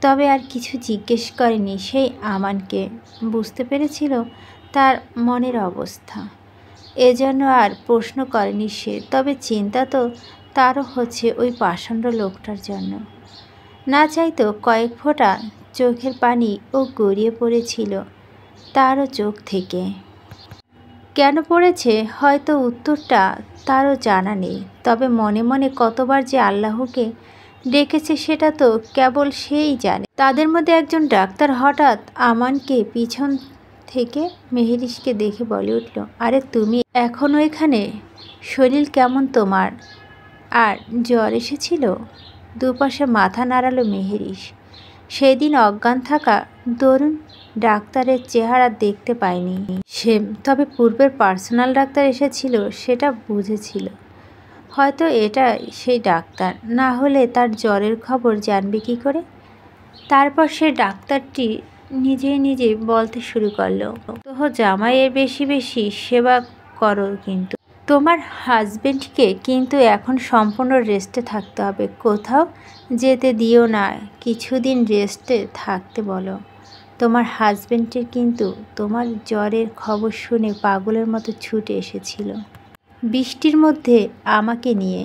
তবে আর কিছু জিজ্ঞেস করেনি সেই আমানকে। বুঝতে পেরেছিল তার মনের অবস্থা, এজন্য আর প্রশ্ন করেনি সে। তবে চিন্তা তো তারও হচ্ছে ওই পাষণ্ড লোকটার জন্য। না চাইতো কয়েক ফোঁটা চোখের পানি ও গড়িয়ে পড়েছিল তারও চোখ থেকে। কেন পড়েছে হয়তো উত্তরটা তারও জানা নেই, তবে মনে মনে কতবার যে আল্লাহকে ডেকেছে সেটা তো কেবল সেই জানে। তাদের মধ্যে একজন ডাক্তার হঠাৎ আমানকে পিছন থেকে মেহেরিশকে দেখে বলে উঠল, আরে তুমি এখনও এখানে? শরীর কেমন তোমার? আর জ্বর এসেছিল? দুপাশে মাথা নাড়ালো মেহেরিশ। সেদিন অজ্ঞান থাকা তরুণ ডাক্তারের চেহারা দেখতে পায়নি সে, তবে পূর্বের পার্সোনাল ডাক্তার এসেছিল সেটা বুঝেছিল। হয়তো এটা সেই ডাক্তার, না হলে তার জ্বরের খবর জানবে কী করে? তারপর সে ডাক্তারটি নিজেই বলতে শুরু করলো, তো জামাইয়ের বেশি বেশি সেবা করো, কিন্তু তোমার হাজবেন্ডকে কিন্তু এখন সম্পূর্ণ রেস্টে থাকতে হবে। কোথাও যেতে দিও না, কিছুদিন রেস্টে থাকতে বলো। তোমার হাজবেন্ডের কিন্তু তোমার জ্বরের খবর শুনে পাগলের মতো ছুটে এসেছিল বৃষ্টির মধ্যে আমাকে নিয়ে।